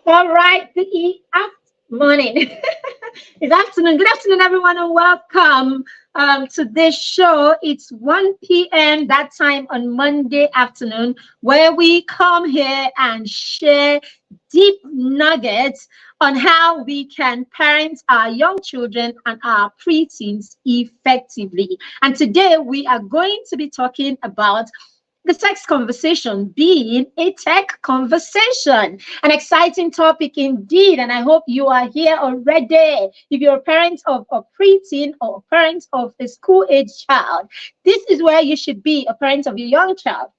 All right, morning. It's afternoon. Good afternoon, everyone, and welcome to this show. It's 1 p.m. that time on Monday afternoon, where we come here and share deep nuggets on how we can parent our young children and our preteens effectively. And today we are going to be talking about the sex conversation being a tech conversation. An exciting topic indeed, and I hope you are here already. If you're a parent of a preteen or a parent of a school-age child, this is where you should be, a parent of a young child.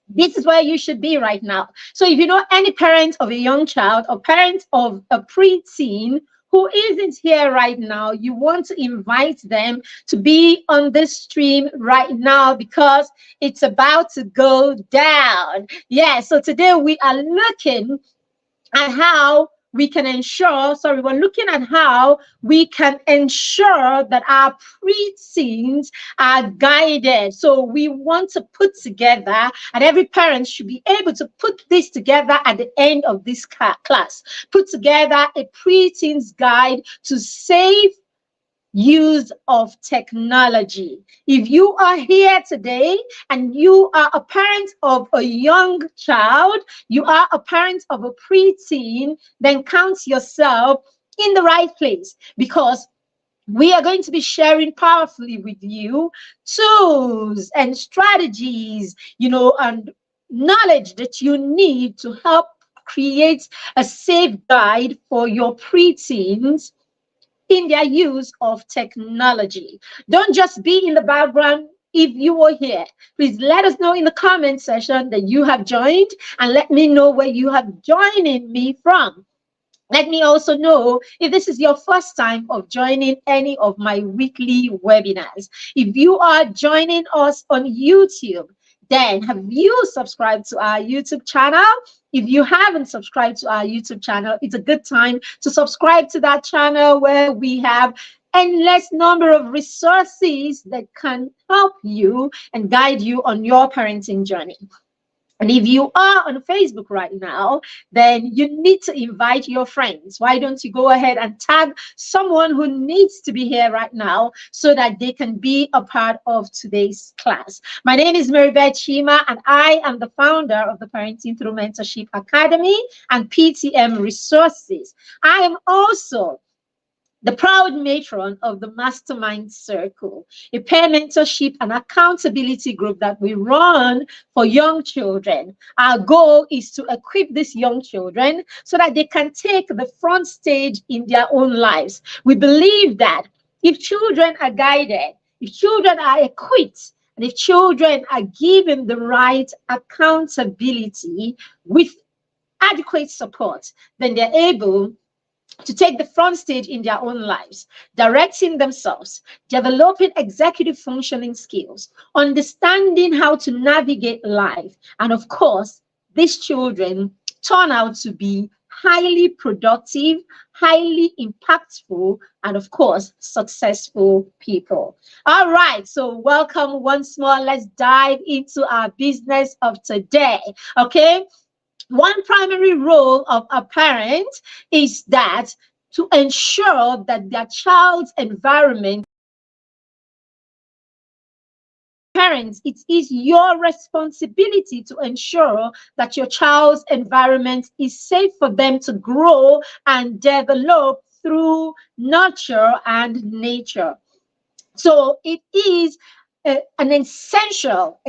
This is where you should be right now. So if you know any parent of a young child or parent of a preteen who isn't here right now, you want to invite them to be on this stream right now because it's about to go down. Yeah, so today we are looking at how we can ensure, we're looking at how we can ensure that our preteens are guided. So we want to put together, and every parent should be able to put this together at the end of this class, put together a preteens guide to safe use of technology. If you are here today and you are a parent of a young child, you are a parent of a preteen, then count yourself in the right place, because we are going to be sharing powerfully with you tools and strategies, and knowledge that you need to help create a safe guide for your preteens in their use of technology. Don't just be in the background. If you are here, please let us know in the comment section that you have joined, and let me know where you have joining me from. Let me also know if this is your first time of joining any of my weekly webinars. If you are joining us on YouTube, then have you subscribed to our YouTube channel? If you haven't subscribed to our YouTube channel, it's a good time to subscribe to that channel, where we have endless number of resources that can help you and guide you on your parenting journey. And if you are on Facebook right now, then you need to invite your friends. Why don't you go ahead and tag someone who needs to be here right now so that they can be a part of today's class? My name is Maribeth Chima, and I am the founder of the Parenting Through Mentorship Academy and PTM Resources. I am also the proud matron of the Mastermind Circle, a peer mentorship and accountability group that we run for young children. Our goal is to equip these young children so that they can take the front stage in their own lives. We believe that if children are guided, if children are equipped, and if children are given the right accountability with adequate support, then they're able to take the front stage in their own lives, directing themselves, developing executive functioning skills, understanding how to navigate life. And of course, these children turn out to be highly productive, highly impactful, and of course, successful people. All right, so welcome once more. Let's dive into our business of today, okay? One primary role of a parent is that to ensure that their child's environment. Parents, it is your responsibility to ensure that your child's environment is safe for them to grow and develop through nurture and nature. So it is an essential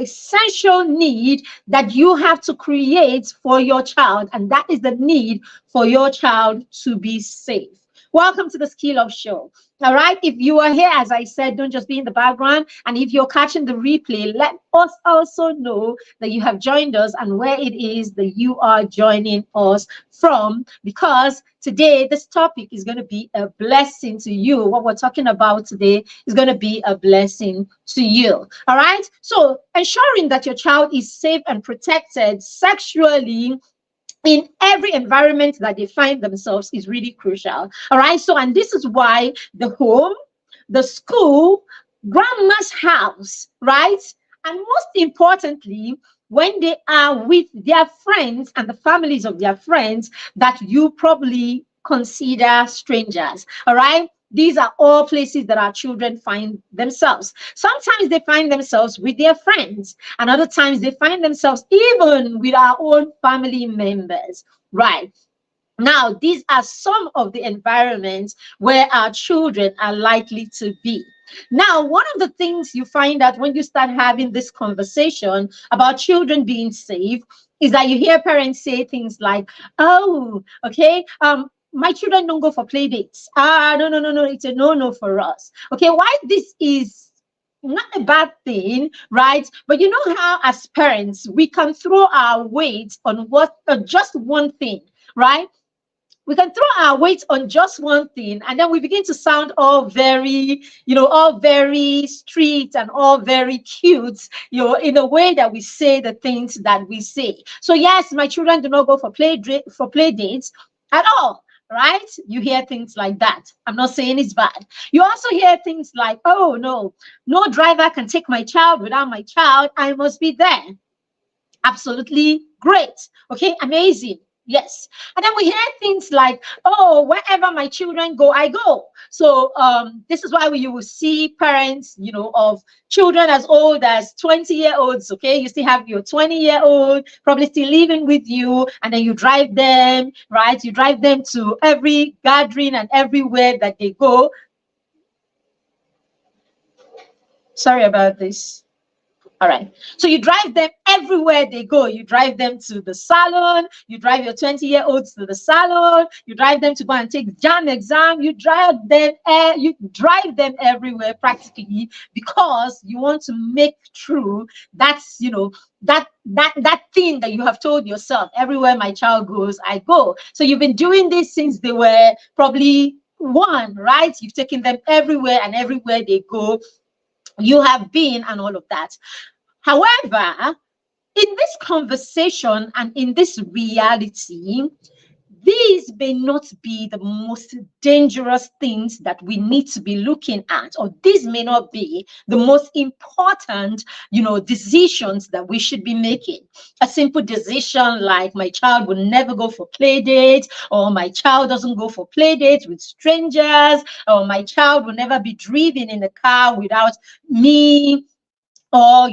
need that you have to create for your child, and that is the need for your child to be safe. Welcome to the Skillp Show. All right, if you are here, as I said, don't just be in the background. And if you're catching the replay, let us also know that you have joined us and where it is that you are joining us from, because today this topic is going to be a blessing to you. What we're talking about today is going to be a blessing to you. All right, so ensuring that your child is safe and protected sexually in every environment that they find themselves is really crucial. All right, so and this is why the home, the school, grandma's house, right, and most importantly, when they are with their friends and the families of their friends that you probably consider strangers. All right. These are all places that our children find themselves. Sometimes they find themselves with their friends, and other times they find themselves even with our own family members. Right. Now, these are some of the environments where our children are likely to be. Now, one of the things you find out when you start having this conversation about children being safe is that you hear parents say things like, oh, okay, my children don't go for play dates. No, no, no, no, it's a no-no for us. Okay, why this is not a bad thing, right? But you know how as parents, we can throw our weight on what just one thing, right? We can throw our weight on just one thing, and then we begin to sound all very, all very strict and all very cute, in a way that we say the things that we say. So yes, my children do not go for play dates at all. Right? You hear things like that. I'm not saying it's bad. You also hear things like, oh, no driver can take my child without my child. I must be there. Absolutely great. Okay, amazing. Yes. And then we hear things like, oh, wherever my children go, I go. So this is why you will see parents, of children as old as 20-year-olds, okay? You still have your 20-year-old probably still living with you, and then you drive them, right? You drive them to every gathering and everywhere that they go. Sorry about this. All right. So you drive them everywhere they go. You drive them to the salon. You drive your 20-year-olds to the salon. You drive them to go and take JAM exam. You drive them everywhere practically, because you want to make true that's that thing that you have told yourself. Everywhere my child goes, I go. So you've been doing this since they were probably one, right? You've taken them everywhere, and everywhere they go, you have been, and all of that. However, in this conversation and in this reality, these may not be the most dangerous things that we need to be looking at, or these may not be the most important, decisions that we should be making. A simple decision like my child will never go for play dates, or my child doesn't go for play dates with strangers, or my child will never be driven in a car without me, or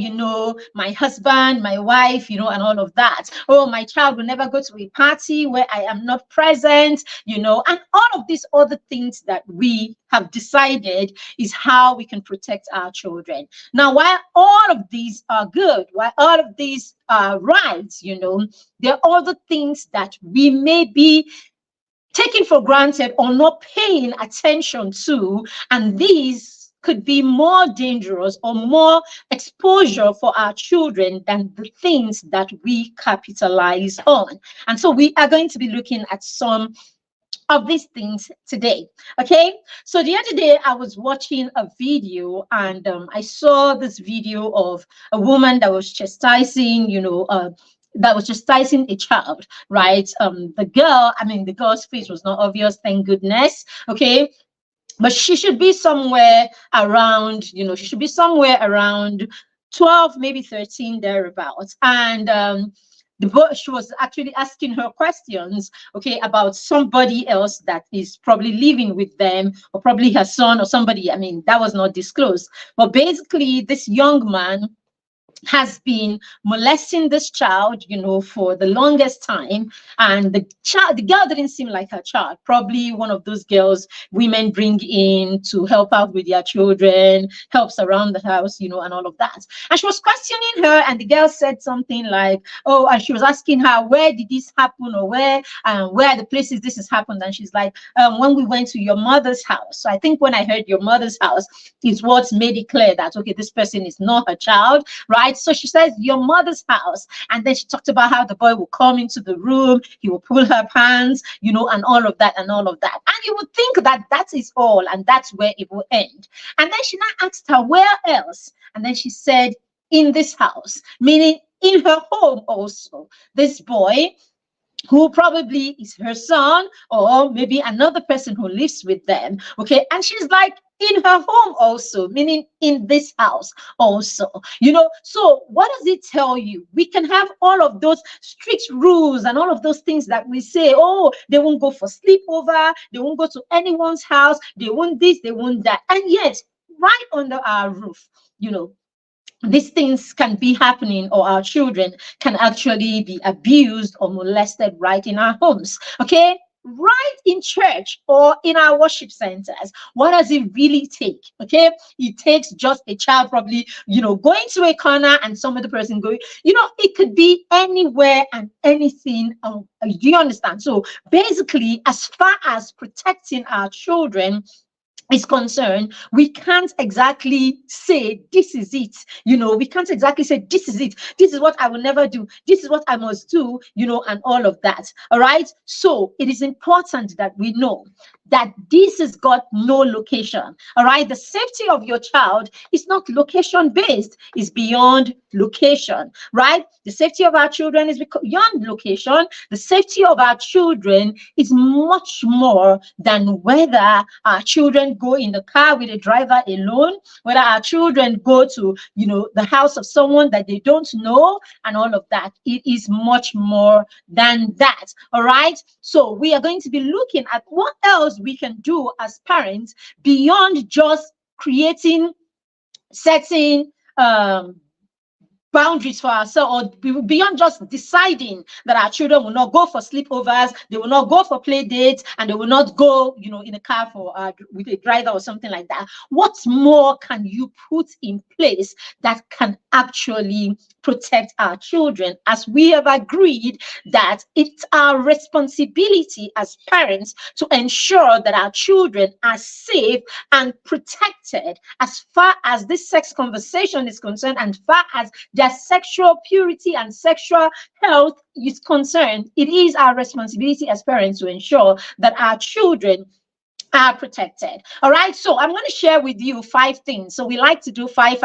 my husband, my wife, and all of that. Oh, my child will never go to a party where I am not present, and all of these other things that we have decided is how we can protect our children. Now, while all of these are good, while all of these are right, there are other things that we may be taking for granted or not paying attention to, and these could be more dangerous or more exposure for our children than the things that we capitalize on. And so we are going to be looking at some of these things today. Okay, so the other day I was watching a video, and I saw this video of a woman that was chastising, that was chastising a child, right? The girl's face was not obvious, thank goodness. Okay, but she should be somewhere around, she should be somewhere around 12, maybe 13, thereabouts. And she was actually asking her questions, okay, about somebody else that is probably living with them, or probably her son or somebody. That was not disclosed. But basically, this young man has been molesting this child, for the longest time. And the girl didn't seem like her child. Probably one of those girls women bring in to help out with their children, helps around the house, and all of that. And she was questioning her, and the girl said something like, oh, and she was asking her, where did this happen, or where are the places this has happened? And she's like, when we went to your mother's house. So I think when I heard your mother's house is what made it clear that, okay, this person is not her child, right? So she says your mother's house, and then she talked about how the boy will come into the room, he will pull her pants, and all of that and all of that. And you would think that that is all, and that's where it will end. And then she now asked her, where else? And then she said, in this house, meaning in her home also. This boy, who probably is her son, or maybe another person who lives with them, okay? And she's like, in her home also, meaning in this house also. You know, so what does it tell you? We can have all of those strict rules and all of those things that we say, oh, they won't go for sleepover, they won't go to anyone's house, they won't this, they won't that. And yet, right under our roof, you know, these things can be happening, or our children can actually be abused or molested right in our homes. Okay, right in church or in our worship centers. What does it really take? Okay, it takes just a child probably, you know, going to a corner and some other person going, you know, it could be anywhere and anything. Do you understand? So basically, as far as protecting our children is concerned, we can't exactly say this is it. You know, we can't exactly say this is it. This is what I will never do. This is what I must do, you know, and all of that. All right. So it is important that we know that this has got no location. All right. The safety of your child is not location based, it's beyond location, right? The safety of our children is beyond location. The safety of our children is much more than whether our children go in the car with a driver alone, whether our children go to, you know, the house of someone that they don't know, and all of that. It is much more than that. All right. So we are going to be looking at what else we can do as parents beyond just creating, setting boundaries for ourselves, or beyond just deciding that our children will not go for sleepovers, they will not go for play dates, and they will not go, you know, in a car for with a driver or something like that. What more can you put in place that can actually protect our children, as we have agreed that it's our responsibility as parents to ensure that our children are safe and protected as far as this sex conversation is concerned, and far as their sexual purity and sexual health is concerned. It is our responsibility as parents to ensure that our children are protected. All right, so I'm going to share with you 5 things. So we like to do 5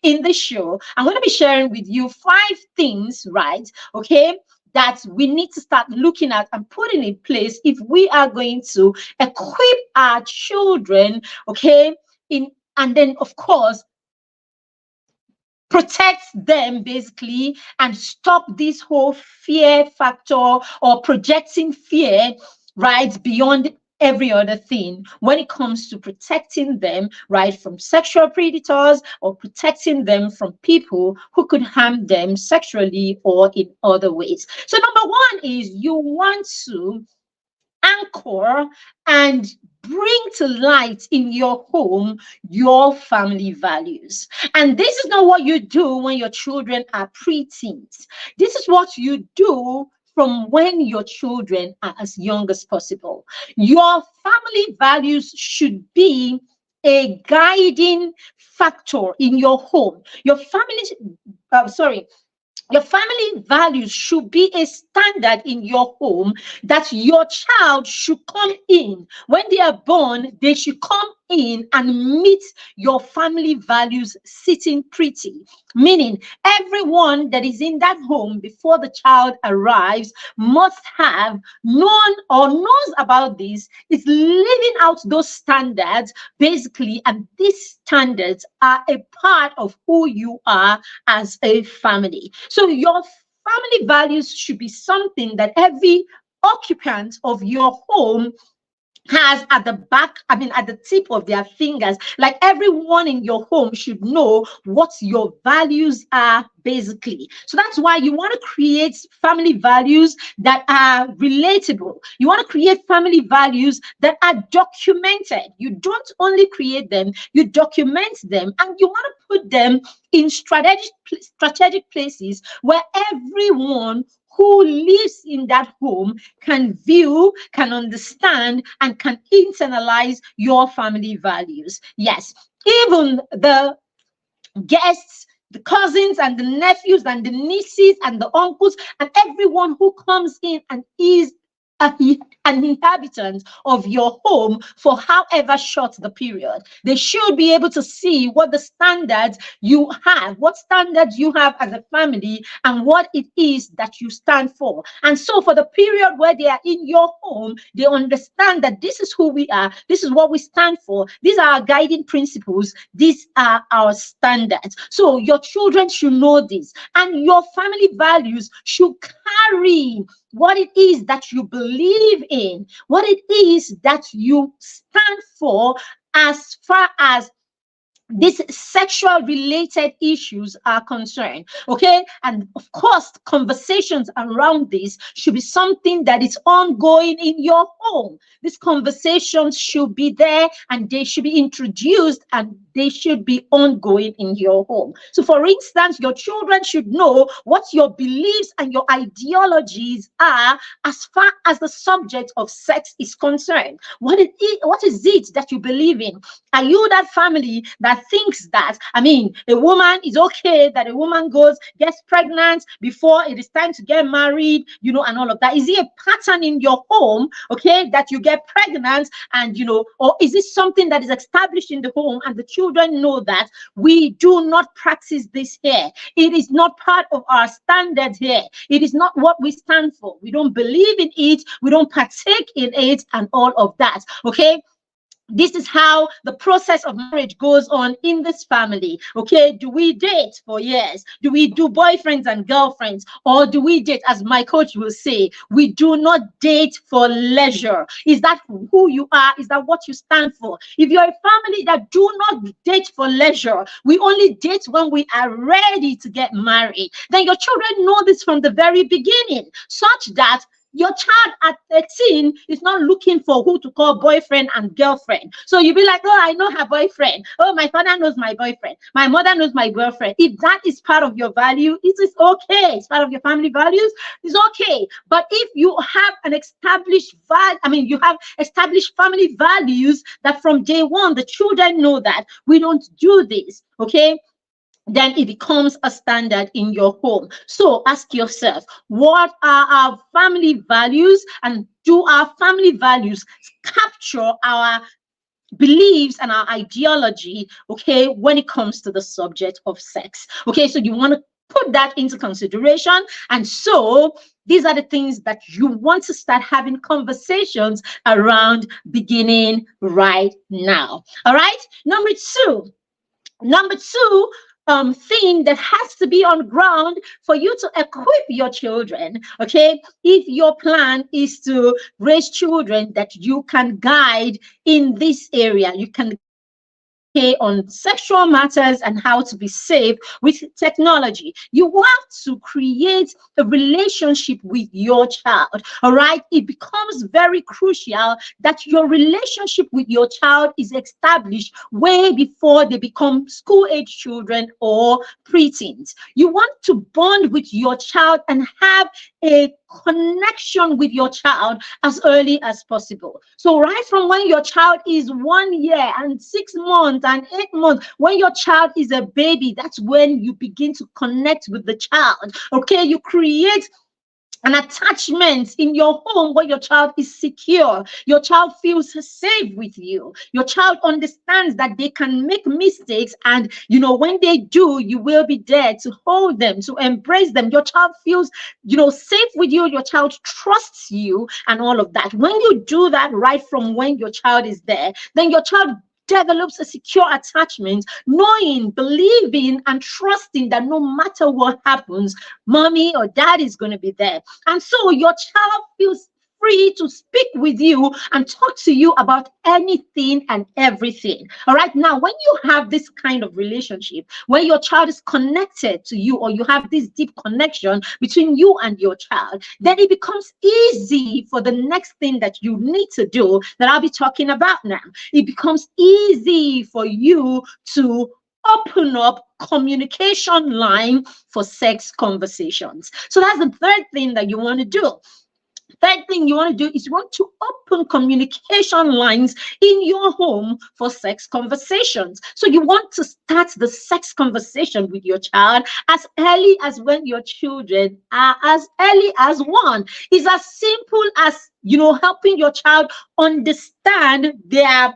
in the show. I'm going to be sharing with you 5 things, right? Okay, that we need to start looking at and putting in place if we are going to equip our children, okay, and then of course protect them basically, and stop this whole fear factor or projecting fear, right, beyond every other thing when it comes to protecting them, right, from sexual predators, or protecting them from people who could harm them sexually or in other ways. So number 1 is you want to anchor and bring to light in your home your family values. And this is not what you do when your children are preteens. This is what you do from when your children are as young as possible. Your family values should be a guiding factor in your home. Your family values should be a standard in your home that your child should come in. When they are born, they should come in and meet your family values sitting pretty. Meaning, everyone that is in that home before the child arrives must have known or knows about this, is living out those standards basically, and these standards are a part of who you are as a family. So your family values should be something that every occupant of your home has at the back, at the tip of their fingers. Like, everyone in your home should know what your values are basically. So that's why you want to create family values that are relatable. You want to create family values that are documented. You don't only create them, you document them, and you want to put them in strategic places where everyone who lives in that home can view, can understand, and can internalize your family values. Yes, even the guests, the cousins and the nephews and the nieces and the uncles and everyone who comes in and is an inhabitant of your home for however short the period. They should be able to see what the standards you have, what standards you have as a family, and what it is that you stand for. And so for the period where they are in your home, they understand that this is who we are, this is what we stand for, these are our guiding principles, these are our standards. So your children should know this, and your family values should carry what it is that you believe in, what it is that you stand for as far as these sexual related issues are concerned. Okay, and of course conversations around this should be something that is ongoing in your home. These conversations should be there, and they should be introduced, and they should be ongoing in your home. So for instance, your children should know what your beliefs and your ideologies are as far as the subject of sex is concerned. What is it that you believe in? Are you that family that thinks that, I mean, a woman is okay, that a woman gets pregnant before it is time to get married, you know, and all of that? Is it a pattern in your home, okay, that you get pregnant and, you know, or is it something that is established in the home and the children know that we do not practice this here? It is not part of our standards here. It is not what we stand for. We don't believe in it. We don't partake in it and all of that, okay? This is how the process of marriage goes on in this family. Okay, do we date for years? Do we do boyfriends and girlfriends? Or do we date, as my coach will say, we do not date for leisure? Is that who you are? Is that what you stand for? If you're a family that do not date for leisure, we only date when we are ready to get married, then your children know this from the very beginning, such that your child at 13 is not looking for who to call boyfriend and girlfriend. So you'll be like, oh, I know her boyfriend. Oh, my father knows my boyfriend. My mother knows my girlfriend. If that is part of your value, it is okay. It's part of your family values. It's okay. But if you have an established you have established family values that from day one, the children know that we don't do this, okay? Then it becomes a standard in your home. So ask yourself, what are our family values, and do our family values capture our beliefs and our ideology, okay, when it comes to the subject of sex? Okay, so you want to put that into consideration. And so these are the things that you want to start having conversations around beginning right now. All right, number two thing that has to be on ground for you to equip your children, okay? If your plan is to raise children that you can guide in this area, you can on sexual matters and how to be safe with technology. You have to create a relationship with your child, all right? It becomes very crucial that your relationship with your child is established way before they become school-age children or preteens. You want to bond with your child and have a connection with your child as early as possible. So right from when your child is 1 year and 6 months and 8 months, when your child is a baby, that's when you begin to connect with the child. Okay, you create an attachment in your home where your child is secure. Your child feels safe with you. Your child understands that they can make mistakes, and you know, when they do, you will be there to hold them, to embrace them. Your child feels, you know, safe with you. Your child trusts you and all of that. When you do that right from when your child is there, then your child develops a secure attachment, knowing, believing, and trusting that no matter what happens, mommy or dad is going to be there. And so your child feels free to speak with you and talk to you about anything and everything. All right. Now, when you have this kind of relationship where your child is connected to you, or you have this deep connection between you and your child, then it becomes easy for the next thing that you need to do that I'll be talking about now. It becomes easy for you to open up communication line for sex conversations. So that's the third thing that you want to do. Third thing you want to do is you want to open communication lines in your home for sex conversations. So you want to start the sex conversation with your child as early as when your children are as early as 1. It's as simple as helping your child understand their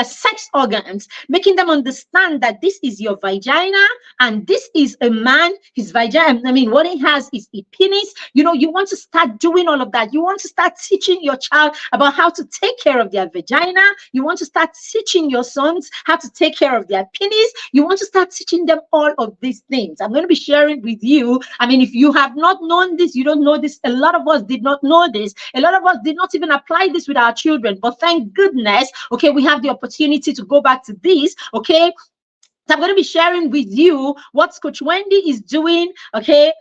sex organs, making them understand that this is your vagina and this is a man, his vagina. I mean, what he has is a penis. You want to start doing all of that. You want to start teaching your child about how to take care of their vagina. You want to start teaching your sons how to take care of their penis. You want to start teaching them all of these things. I'm going to be sharing with you. I mean, if you have not known this, you don't know this. A lot of us did not know this. A lot of us did not even apply this with our children. But thank goodness, okay, we have the opportunity to go back to this, okay? So I'm going to be sharing with you what Coach Wendy is doing, okay,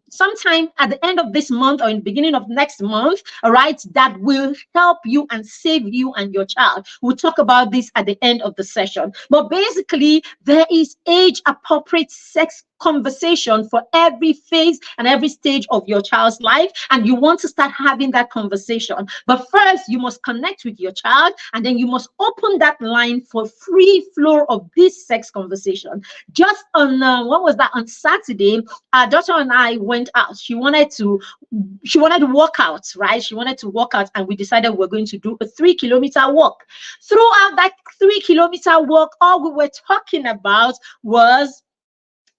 sometime at the end of this month or in the beginning of next month, all right, that will help you and save you and your child. We'll talk about this at the end of the session. But basically, there is age-appropriate sex conversation for every phase and every stage of your child's life, and you want to start having that conversation. But first, you must connect with your child, and then you must open that line for free flow of this sex conversation. Just on what was that, on Saturday, our daughter and I went out. She wanted to walk out, right? She wanted to walk out, and we decided we're going to do a 3-kilometer walk. Throughout that 3-kilometer walk, all we were talking about was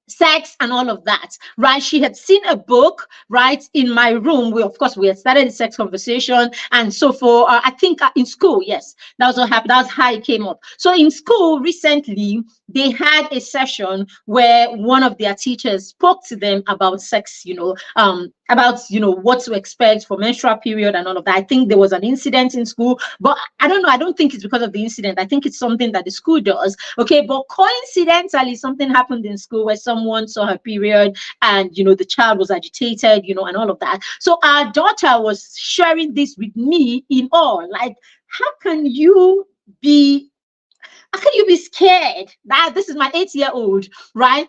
sex and all of that, right? She had seen a book, right, in my room. Of course, we had started the sex conversation. And so for, I think in school, yes, that was what happened. That was how it came up. So in school recently, they had a session where one of their teachers spoke to them about sex, about what to expect for menstrual period and all of that. I think there was an incident in school, but I don't know. I don't think it's because of the incident. I think it's something that the school does. Okay, but coincidentally, something happened in school where someone saw her period and the child was agitated, and all of that. So our daughter was sharing this with me in awe, like, how can you be scared? That this is my 8-year-old, right?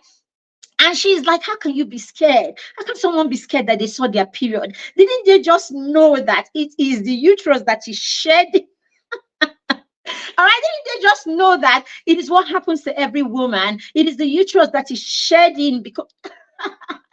And she's like, how can you be scared? How can someone be scared that they saw their period? Didn't they just know that it is the uterus that is shedding? All right, didn't they just know that it is what happens to every woman? It is the uterus that is shedding because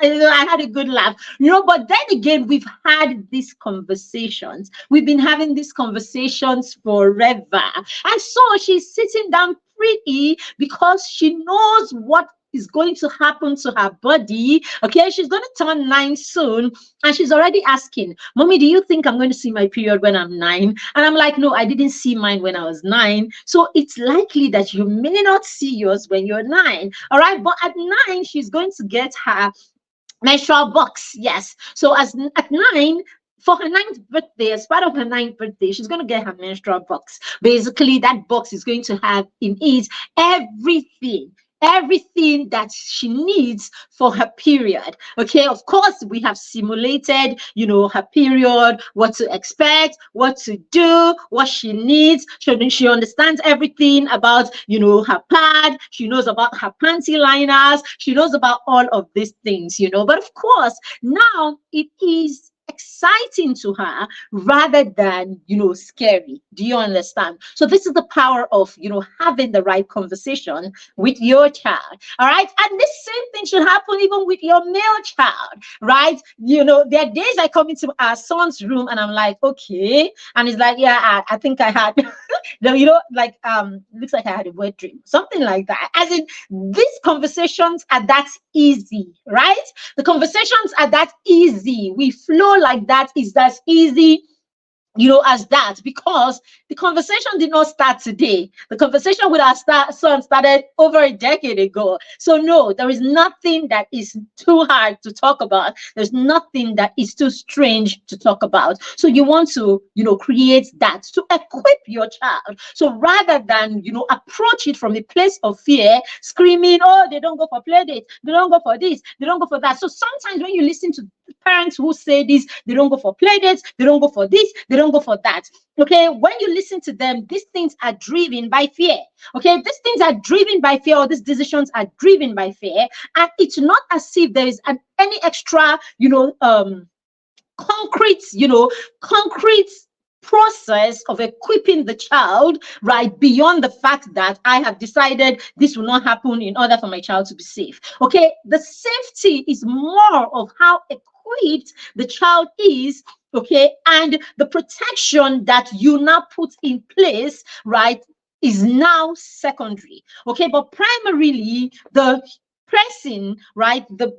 I had a good laugh, but then again, we've had these conversations. We've been having these conversations forever. And so she's sitting down pretty because she knows what is going to happen to her body. Okay, she's going to turn 9 soon, and she's already asking, Mommy, do you think I'm going to see my period when I'm 9? And I'm like, no, I didn't see mine when I was 9. So it's likely that you may not see yours when you're 9. All right, but at 9, she's going to get her menstrual box. Yes. So at 9, for her 9th birthday, as part of her 9th birthday, she's going to get her menstrual box. Basically, that box is going to have in it everything that she needs for her period. Okay, of course, we have simulated, her period, what to expect, what to do, what she needs. She understands everything about, her pad. She knows about her panty liners. She knows about all of these things, But of course, now it is exciting to her rather than scary. Do you understand? So this is the power of having the right conversation with your child. All right, and this same thing should happen even with your male child, right? There are days I come into our son's room and I'm like, okay, and he's like, yeah, I think I had looks like I had a wet dream, something like that. As in, these conversations are that easy, right? The conversations are that easy. We flow like that. Is that easy, as that, because the conversation did not start today. The conversation with our son started over a decade ago. So no, there is nothing that is too hard to talk about. There's nothing that is too strange to talk about. So you want to, create that to equip your child. So rather than, approach it from a place of fear, screaming, oh, they don't go for play date, they don't go for this, they don't go for that. So sometimes when you listen to parents who say this, they don't go for play dates, they don't go for this, they don't go for that. Okay, when you listen to them, these things are driven by fear. Okay, these things are driven by fear, or these decisions are driven by fear, and it's not as if there is any extra, concrete process of equipping the child, right, beyond the fact that I have decided this will not happen in order for my child to be safe. Okay, the safety is more of how equipped the child is, okay, and the protection that you now put in place, right, is now secondary. Okay, but primarily the person, right, the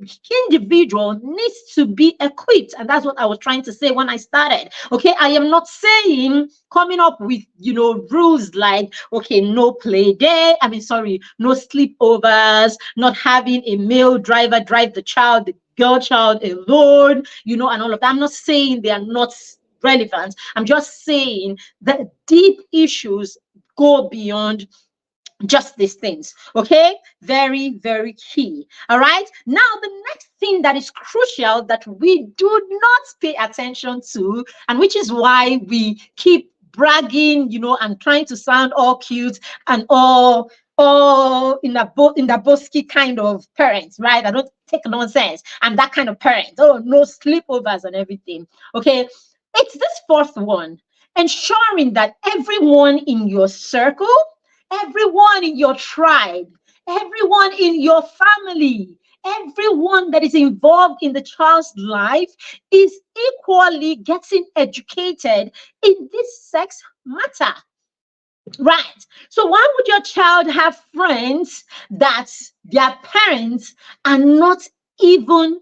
individual needs to be equipped, and that's what I was trying to say when I started. Okay, I am not saying coming up with, rules like, okay, no play day, sorry, no sleepovers, not having a male driver drive the child, the girl child alone, and all of that. I'm not saying they are not relevant. I'm just saying that deep issues go beyond just these things. Okay, very, very key. All right, now the next thing that is crucial that we do not pay attention to, and which is why we keep bragging, and trying to sound all cute and all in the bosky kind of parents, right? I don't take nonsense. I'm that kind of parent. Oh, no sleepovers and everything. Okay, it's this fourth one: ensuring that everyone in your circle, everyone in your tribe, everyone in your family, everyone that is involved in the child's life is equally getting educated in this sex matter. Right. So why would your child have friends that their parents are not even,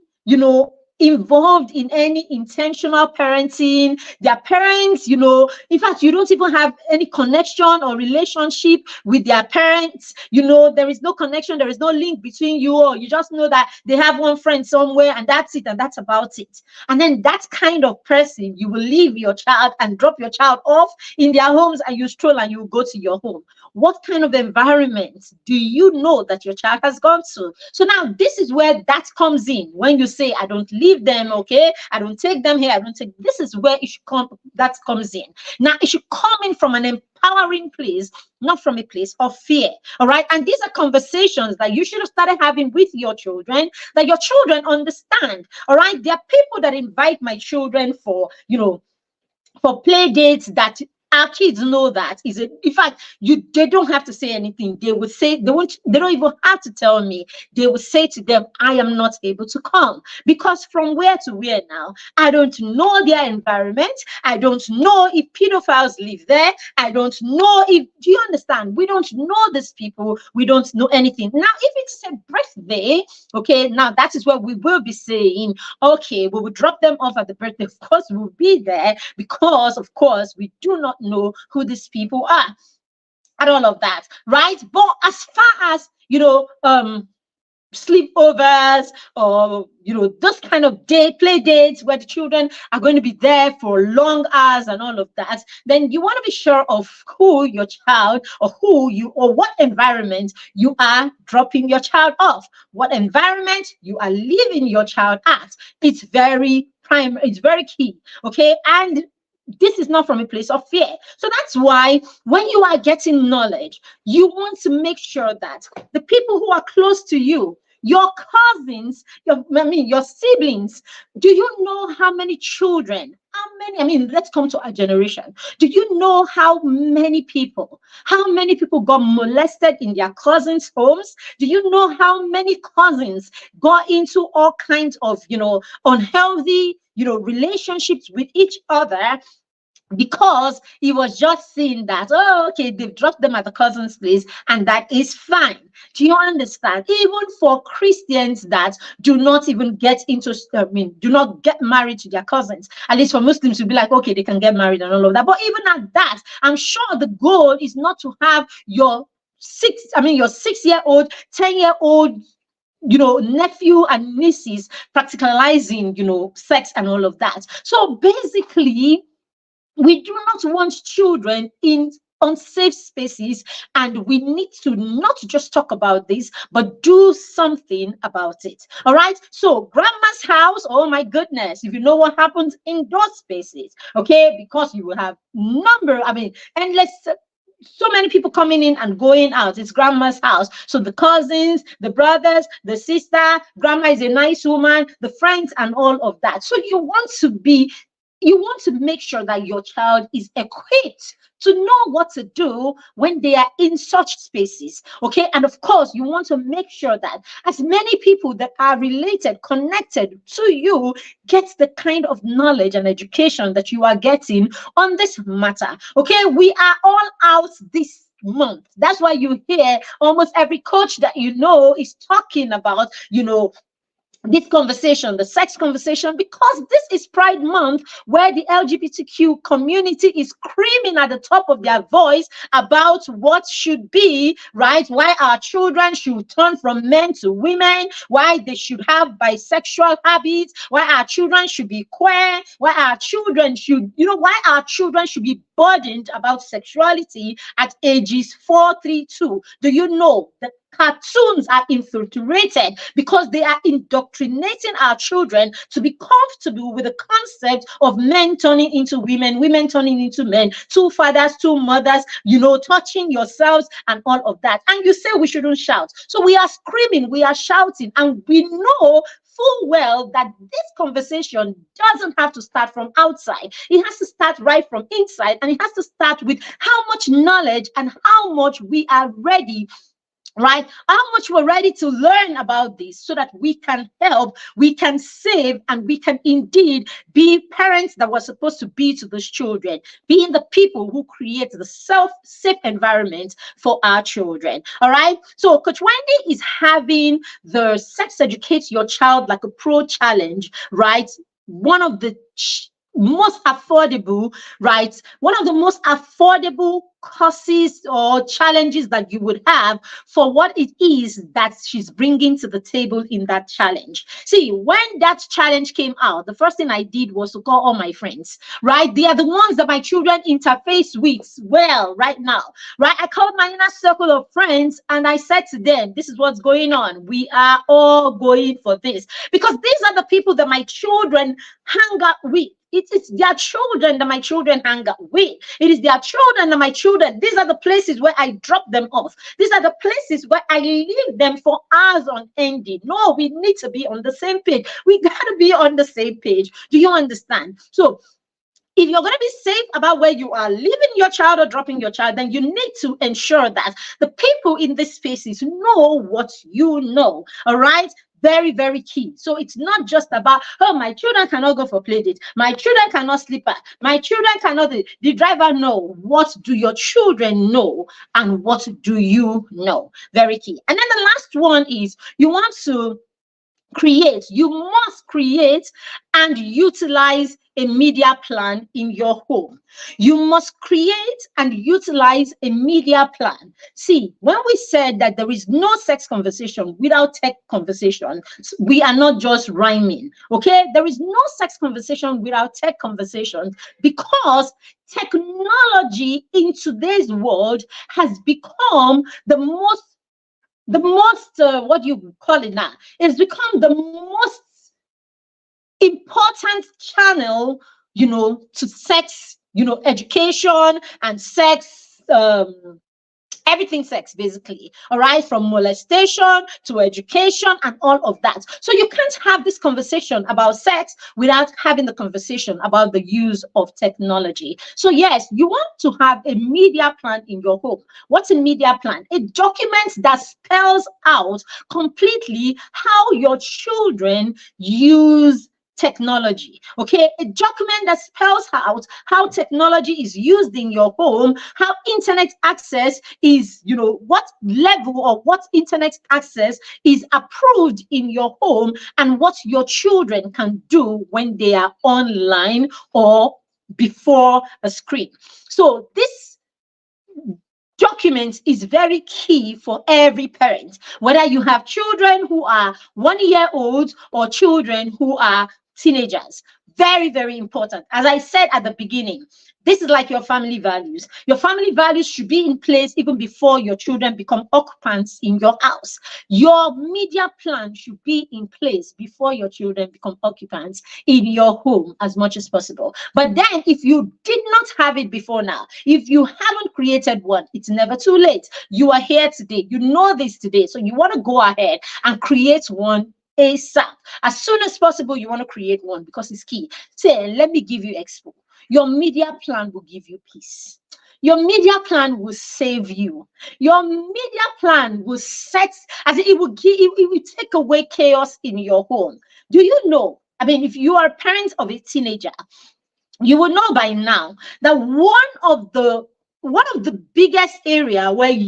involved in any intentional parenting? Their parents, in fact, you don't even have any connection or relationship with their parents. There is no connection, there is no link between you, or you just know that they have one friend somewhere and that's it, and that's about it. And then that kind of person, you will leave your child and drop your child off in their homes, and you stroll and you go to your home. What kind of environment do you know that your child has gone to? So now this is where that comes in. When you say, I don't leave them, okay, I don't take them here, this is where it should come, that comes in. Now it should come in from an empowering place, not from a place of fear. All right, and these are conversations that you should have started having with your children, that your children understand. All right, there are people that invite my children for for play dates that our kids know that is it. In fact, they don't have to say anything. They would say they don't even have to tell me. They will say to them, I am not able to come, because from where to where now? I don't know their environment. I don't know if pedophiles live there. I don't know if, do you understand? We don't know these people. We don't know anything. Now, if it's a birthday, okay, now that is where we will be saying, okay, we will drop them off at the birthday. Of course, we'll be there, because of course we do not know who these people are and all of that, right? But as far as sleepovers or those kind of play dates where the children are going to be there for long hours and all of that, then you want to be sure of who your child or what environment you are dropping your child off, what environment you are leaving your child at. It's very primary, it's very key. Okay, and this is not from a place of fear. So that's why when you are getting knowledge, you want to make sure that the people who are close to you, your cousins, your siblings, do you know how many children, let's come to our generation. Do you know how many people got molested in their cousins' homes? Do you know how many cousins got into all kinds of, unhealthy, relationships with each other, because he was just seeing that, oh, okay, they've dropped them at the cousin's place and that is fine. Do you understand? Even for Christians that do not even get into, do not get married to their cousins, at least for Muslims to be like, okay, they can get married and all of that. But even at that, I'm sure the goal is not to have your 6-year-old, 10-year-old, nephew and nieces practicalizing, sex and all of that. So basically, we do not want children in unsafe spaces, and we need to not just talk about this, but do something about it. All right. So grandma's house, oh my goodness, if you know what happens in those spaces, okay, because you will have endless. So many people coming in and going out. It's grandma's house. So the cousins, the brothers, the sister, grandma is a nice woman, the friends and all of that. So you want to be you want to make sure that your child is equipped to know what to do when they are in such spaces. Okay. And of course, you want to make sure that as many people that are related, connected to you, get the kind of knowledge and education that you are getting on this matter. Okay. We are all out this month. That's why you hear almost every coach that you know is talking about, this conversation, the sex conversation, because this is Pride Month, where the LGBTQ community is screaming at the top of their voice about what should be, right? Why our children should turn from men to women, why they should have bisexual habits, why our children should be queer, why our children should, why our children should be burdened about sexuality at ages 4, 3, 2. Do you know that cartoons are infiltrated because they are indoctrinating our children to be comfortable with the concept of men turning into women, women turning into men, two fathers, two mothers, touching yourselves and all of that. And you say we shouldn't shout. So we are screaming, we are shouting, and we know full well that this conversation doesn't have to start from outside. It has to start right from inside, and it has to start with how much knowledge and how much we are ready, right? How much we're ready to learn about this so that we can help, we can save, and we can indeed be parents that we're supposed to be to those children, being the people who create the safe environment for our children. All right. So Coach Wendy is having the Sex Educate Your Child Like a Pro challenge, right? One of the most affordable, right? One of the most affordable courses or challenges that you would have for what it is that she's bringing to the table in that challenge. See, when that challenge came out, the first thing I did was to call all my friends, right? They are the ones that my children interface with well right now, right? I called my inner circle of friends and I said to them, this is what's going on. We are all going for this, because these are the people that my children hang out with. It's their children that my children hang out with. It is their children that my children, these are the places where I drop them off. These are the places where I leave them for hours on ending. No, we need to be on the same page. We got to be on the same page. Do you understand? So if you're going to be safe about where you are leaving your child or dropping your child, then you need to ensure that the people in these spaces know what you know. All right. Very, very key. So it's not just about, oh, my children cannot go for play date. My children cannot sleep at. My children cannot. The driver know. What do your children know? And what do you know? Very key. And then the last one is you want to create. You must create and utilize a media plan in your home. You must create and utilize a media plan. See, when we said that there is no sex conversation without tech conversation, we are not just rhyming, okay? There is no sex conversation without tech conversations, because technology in today's world has become the most what you call it now, it's become the most important channel, to sex, education and sex, everything sex, basically. All right, from molestation to education and all of that. So you can't have this conversation about sex without having the conversation about the use of technology. So yes, you want to have a media plan in your home. What's a media plan? A document that spells out completely how your children use technology. Okay, a document that spells out how technology is used in your home, how internet access is, what level or what internet access is approved in your home, and what your children can do when they are online or before a screen. So this document is very key for every parent, whether you have children who are 1 year old or children who are teenagers. Very, very important. As I said at the beginning, this is like your family values. Your family values should be in place even before your children become occupants in your house. Your media plan should be in place before your children become occupants in your home as much as possible. But then if you did not have it before now, if you haven't created one, it's never too late. You are here today. You know this today. So you want to go ahead and create one ASAP. As soon as possible, you want to create one because it's key. Say, let me give you expo. Your media plan will give you peace. Your media plan will save you. Your media plan will set, as it will give, it will take away chaos in your home. Do you know? I mean, if you are a parent of a teenager, you will know by now that one of the biggest area where a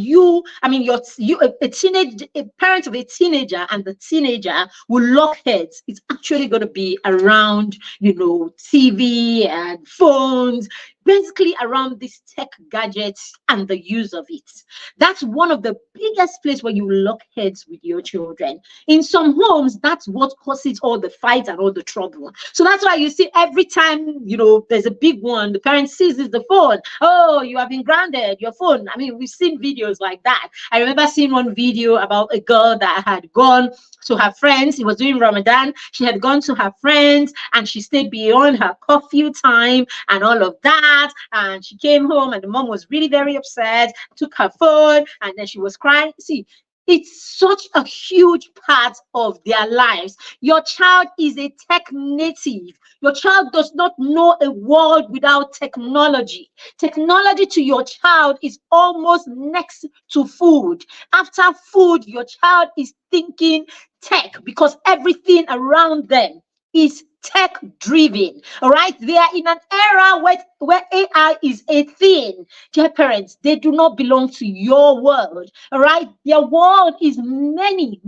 parent of a teenager and the teenager will lock heads. It's actually going to be around, TV and phones, basically around these tech gadgets and the use of it. That's one of the biggest place where you lock heads with your children. In some homes, that's what causes all the fights and all the trouble. So that's why you see every time, there's a big one, the parent seizes the phone. Oh, you have been grounded, your phone. I mean, we've seen videos like that. I remember seeing one video about a girl that had gone to her friends. It was during Ramadan. She had gone to her friends and she stayed beyond her curfew time and all of that. And she came home and the mom was really very upset, took her phone, and then she was crying. See, it's such a huge part of their lives. Your child is a tech native. Your child does not know a world without technology. Technology to your child is almost next to food. After food, your child is thinking tech because everything around them is tech driven. All right, they are in an era where AI is a thing. Dear parents, they do not belong to your world. All right, their world is many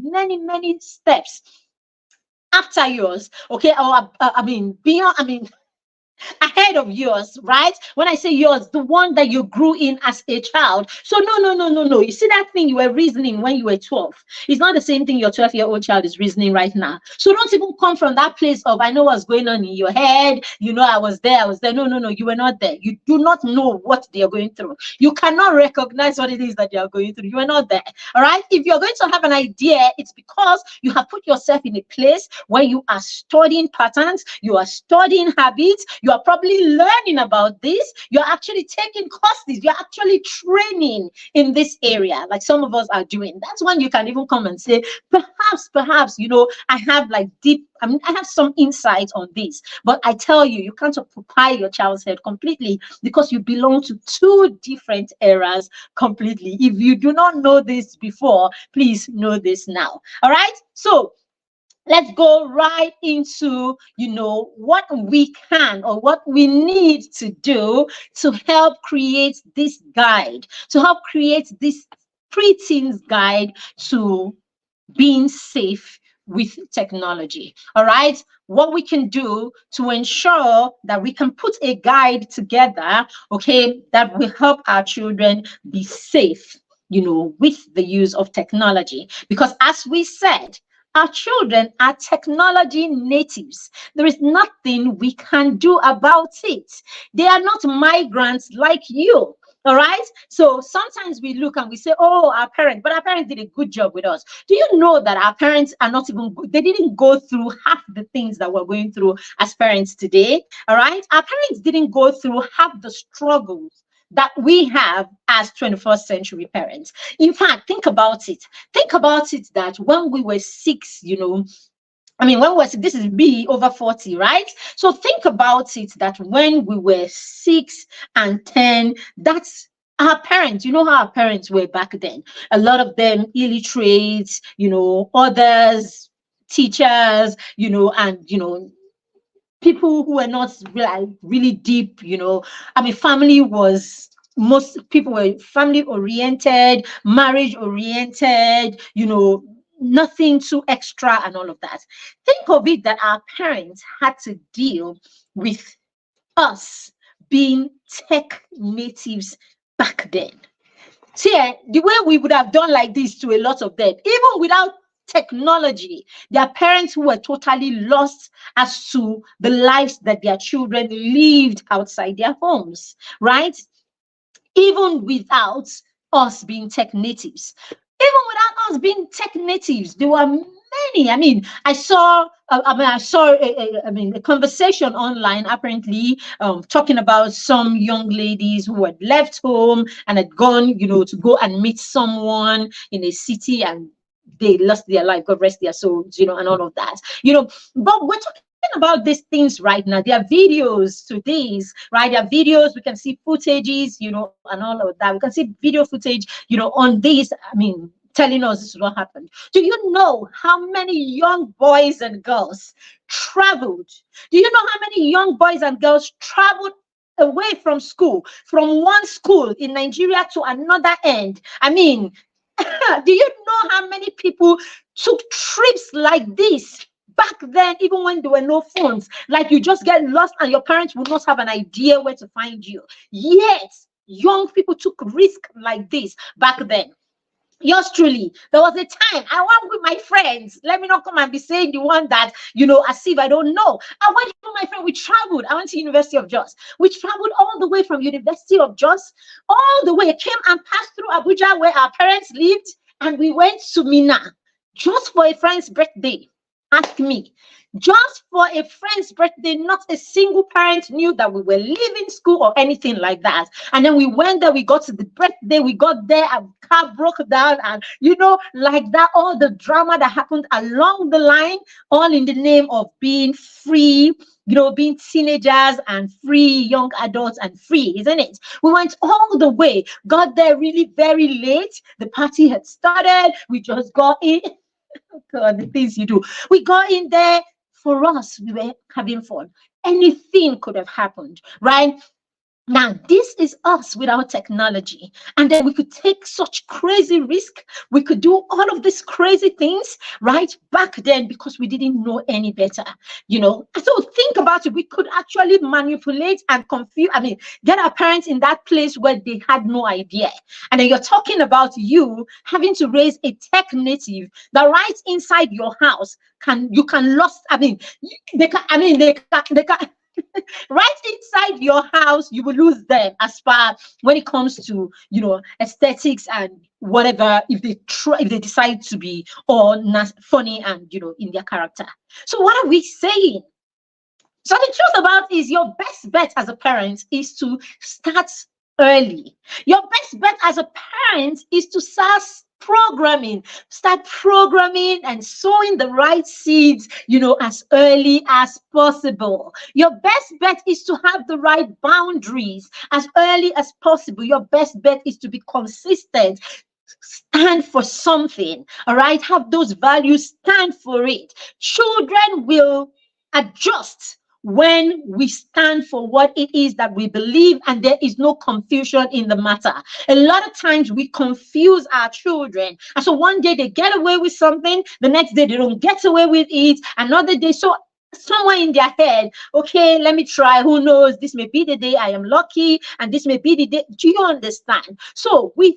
steps after yours. Okay, or beyond, ahead of yours, right? When I say yours, the one that you grew in as a child. So no. You see that thing you were reasoning when you were 12. It's not the same thing your 12-year-old child is reasoning right now. So don't even come from that place of, I know what's going on in your head. I was there. No. You were not there. You do not know what they are going through. You cannot recognize what it is that they are going through. You are not there. All right? If you're going to have an idea, it's because you have put yourself in a place where you are studying patterns, you are studying habits, you are probably learning about this. You're actually taking courses. You're actually training in this area, like some of us are doing. That's when you can even come and say, perhaps, I have I have some insight on this. But I tell you, you can't occupy your child's head completely because you belong to two different eras completely. If you do not know this before, please know this now. All right? So let's go right into, what we can or what we need to do to help create this guide, to help create this preteens guide to being safe with technology. All right, what we can do to ensure that we can put a guide together, okay, that will help our children be safe, with the use of technology. Because as we said, our children are technology natives. There is nothing we can do about it. They are not migrants like you. All right. So sometimes we look and we say, oh, our parents did a good job with us. Do you know that our parents are not even good? They didn't go through half the things that we're going through as parents today. All right. Our parents didn't go through half the struggles that we have as 21st century parents. In fact, think about it. Think about it that when we were 6, when was this is me over 40, right? So think about it that when we were 6 and 10, that's our parents. You know how our parents were back then. A lot of them illiterate, others teachers, and people who were not really deep, family was, most people were family oriented, marriage oriented, nothing too extra and all of that. Think of it that our parents had to deal with us being tech natives back then. See, the way we would have done like this to a lot of them, even without technology, their parents who were totally lost as to the lives that their children lived outside their homes, right? Even without us being tech natives. Even without us being tech natives, there were many. I saw a conversation online, apparently, talking about some young ladies who had left home and had gone, to go and meet someone in a city, and they lost their life, God rest their souls, and all of that, but we're talking about these things right now. There are videos to these, right? There are videos, we can see footages, and all of that. We can see video footage, on this. I mean, telling us this is what happened. Do you know how many young boys and girls traveled? Do you know how many young boys and girls traveled away from school, from one school in Nigeria to another end? I mean, do you know how many people took trips like this back then, even when there were no phones? Like, you just get lost and your parents would not have an idea where to find you. Yet, young people took risk like this back then. Yours truly, there was a time I went with my friends. Let me not come and be saying the one that, as if I don't know. I went with my friend. We traveled. I went to University of Jos. We traveled all the way from University of Jos, all the way, came and passed through Abuja where our parents lived, and we went to Mina just for a friend's birthday. Ask me. Just for a friend's birthday, not a single parent knew that we were leaving school or anything like that. And then we went there, we got to the birthday, we got there, and car broke down, and like that, all the drama that happened along the line, all in the name of being free, being teenagers and free, young adults and free, isn't it? We went all the way, got there really very late. The party had started, we just got in. Oh God, the things you do. We got in there. For us, we were having fun. Anything could have happened, right? Now, this is us without technology. And then we could take such crazy risk. We could do all of these crazy things, right? Back then, because we didn't know any better, So think about it. We could actually manipulate and confuse, get our parents in that place where they had no idea. And then you're talking about you having to raise a tech native that right inside your house you can lost, they can right inside your house, you will lose them as far when it comes to aesthetics and whatever, if they decide to be all funny and in their character. So what are we saying? So the truth about is, your best bet as a parent is to start early. Your best bet as a parent is to start programming and sowing the right seeds, as early as possible. Your best bet is to have the right boundaries as early as possible. Your best bet is to be consistent. Stand for something, all right? Have those values, stand for it. Children will adjust when we stand for what it is that we believe, and there is no confusion in the matter. A lot of times we confuse our children, and so one day they get away with something, the next day they don't get away with it, another day, so somewhere in their head, okay, let me try, who knows, this may be the day I am lucky, and this may be the day. Do you understand? So with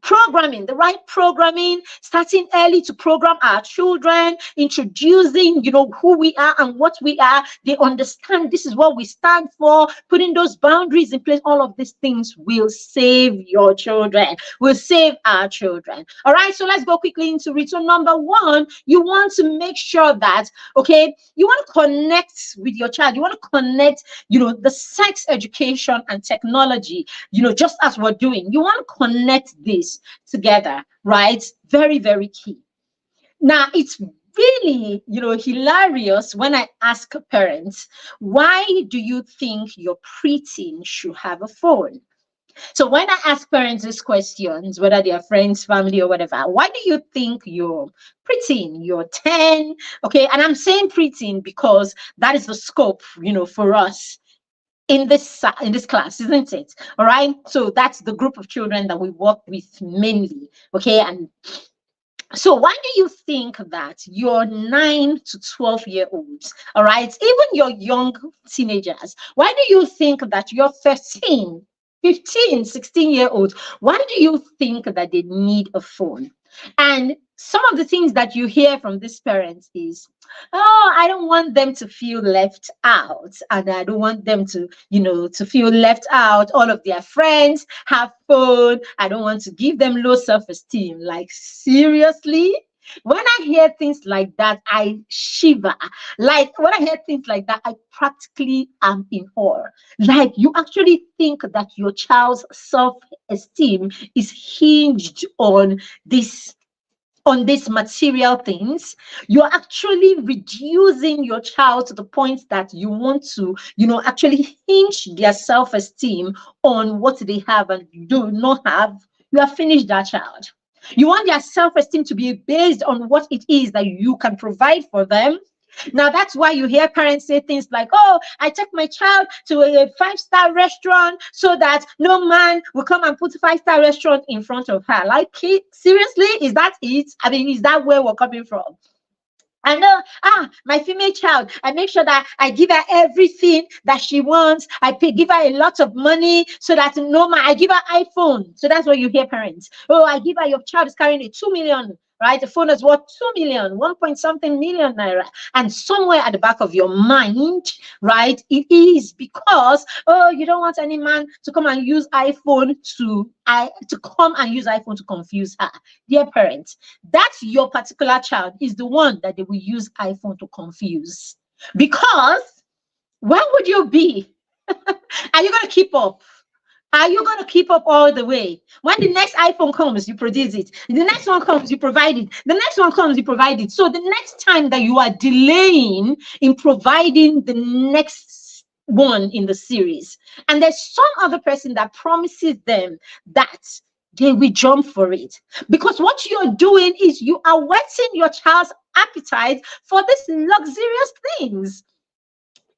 programming, the right programming, starting early to program our children, introducing, who we are and what we are. They understand this is what we stand for, putting those boundaries in place. All of these things will save your children, will save our children. All right, so let's go quickly into it. So number one, you want to make sure that, okay, you want to connect with your child. You want to connect, the sex education and technology, just as we're doing. You want to connect this together, right? Very, very key. Now, it's really, hilarious when I ask parents, why do you think your preteen should have a phone? So when I ask parents these questions, whether they are friends, family, or whatever, why do you think your preteen, you're 10, okay? And I'm saying preteen because that is the scope, for us in this class, isn't it? All right, so that's the group of children that we work with mainly, okay? And so why do you think that your 9 to 12-year-olds, all right, even your young teenagers, why do you think that your 13, 15, 16-year-olds, why do you think that they need a phone? And some of the things that you hear from these parents is, oh, I don't want them to feel left out, and I don't want them to, to feel left out. All of their friends have phone. I don't want to give them low self-esteem. Like, seriously? When I hear things like that, I shiver. Like, when I hear things like that, I practically am in awe. Like, you actually think that your child's self-esteem is hinged on this on these material things, you're actually reducing your child to the point that you want to, actually hinge their self-esteem on what they have and do not have. You have finished that child. You want their self-esteem to be based on what it is that you can provide for them. Now, that's why you hear parents say things like, oh, I took my child to a five-star restaurant so that no man will come and put a five-star restaurant in front of her. Like, seriously, is that it? I mean, is that where we're coming from? I know, my female child, I make sure that I give her everything that she wants. I give her a lot of money so that no man, I give her iPhone. So that's what you hear parents. Oh, I give her, your child is carrying a 2 million, right? The phone is worth 2 million, 1 point something million naira. And somewhere at the back of your mind, right, it is because, oh, you don't want any man to come and use iPhone to confuse her. Dear parents, that's your particular child is the one that they will use iPhone to confuse. Because where would you be? Are you going to keep up? Are you going to keep up all the way? When the next iPhone comes, you produce it. The next one comes, you provide it. The next one comes, you provide it. So the next time that you are delaying in providing the next one in the series, and there's some other person that promises them that they will jump for it. Because what you're doing is you are whetting your child's appetite for these luxurious things.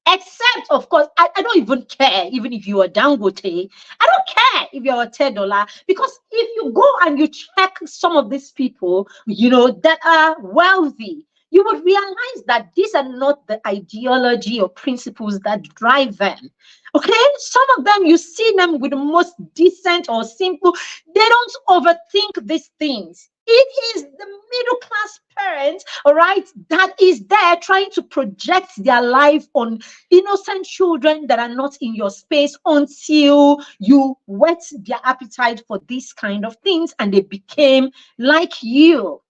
Except, of course, I don't even care, even if you are Dangote. I don't care if you're a $10, because if you go and you check some of these people, that are wealthy, you would realize that these are not the ideology or principles that drive them. Okay, some of them, you see them with the most decent or simple. They don't overthink these things. It is the middle class parent, all right, that is there trying to project their life on innocent children that are not in your space until you whet their appetite for these kind of things and they became like you.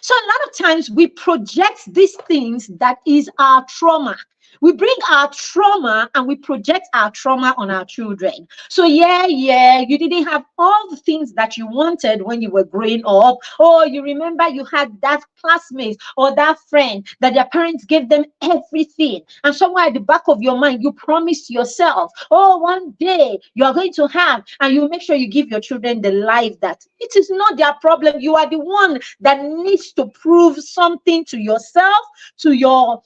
So a lot of times we project these things that is our trauma. We bring our trauma and we project our trauma on our children. So yeah, you didn't have all the things that you wanted when you were growing up. Or you remember you had that classmate or that friend that their parents gave them everything. And somewhere at the back of your mind, you promised yourself, oh, one day you are going to have, and you make sure you give your children the life that it is not their problem. You are the one that needs to prove something to yourself, to your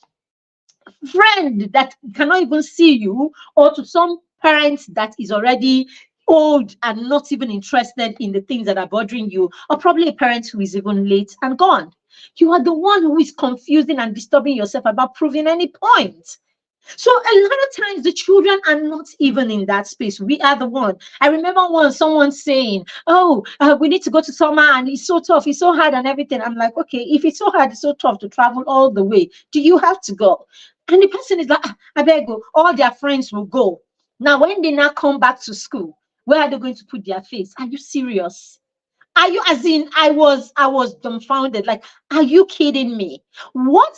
friend that cannot even see you, or to some parents that is already old and not even interested in the things that are bothering you, or probably a parent who is even late and gone. You are the one who is confusing and disturbing yourself about proving any point. So a lot of times the children are not even in that space. We are the one. I remember once someone saying, oh, we need to go to summer and it's so tough, it's so hard and everything. I'm like, okay, if it's so hard, it's so tough to travel all the way, do you have to go? And the person is like, I better go. All their friends will go. Now, when they now come back to school, where are they going to put their face? Are you serious? Are you, as in, I was dumbfounded. Like, are you kidding me? What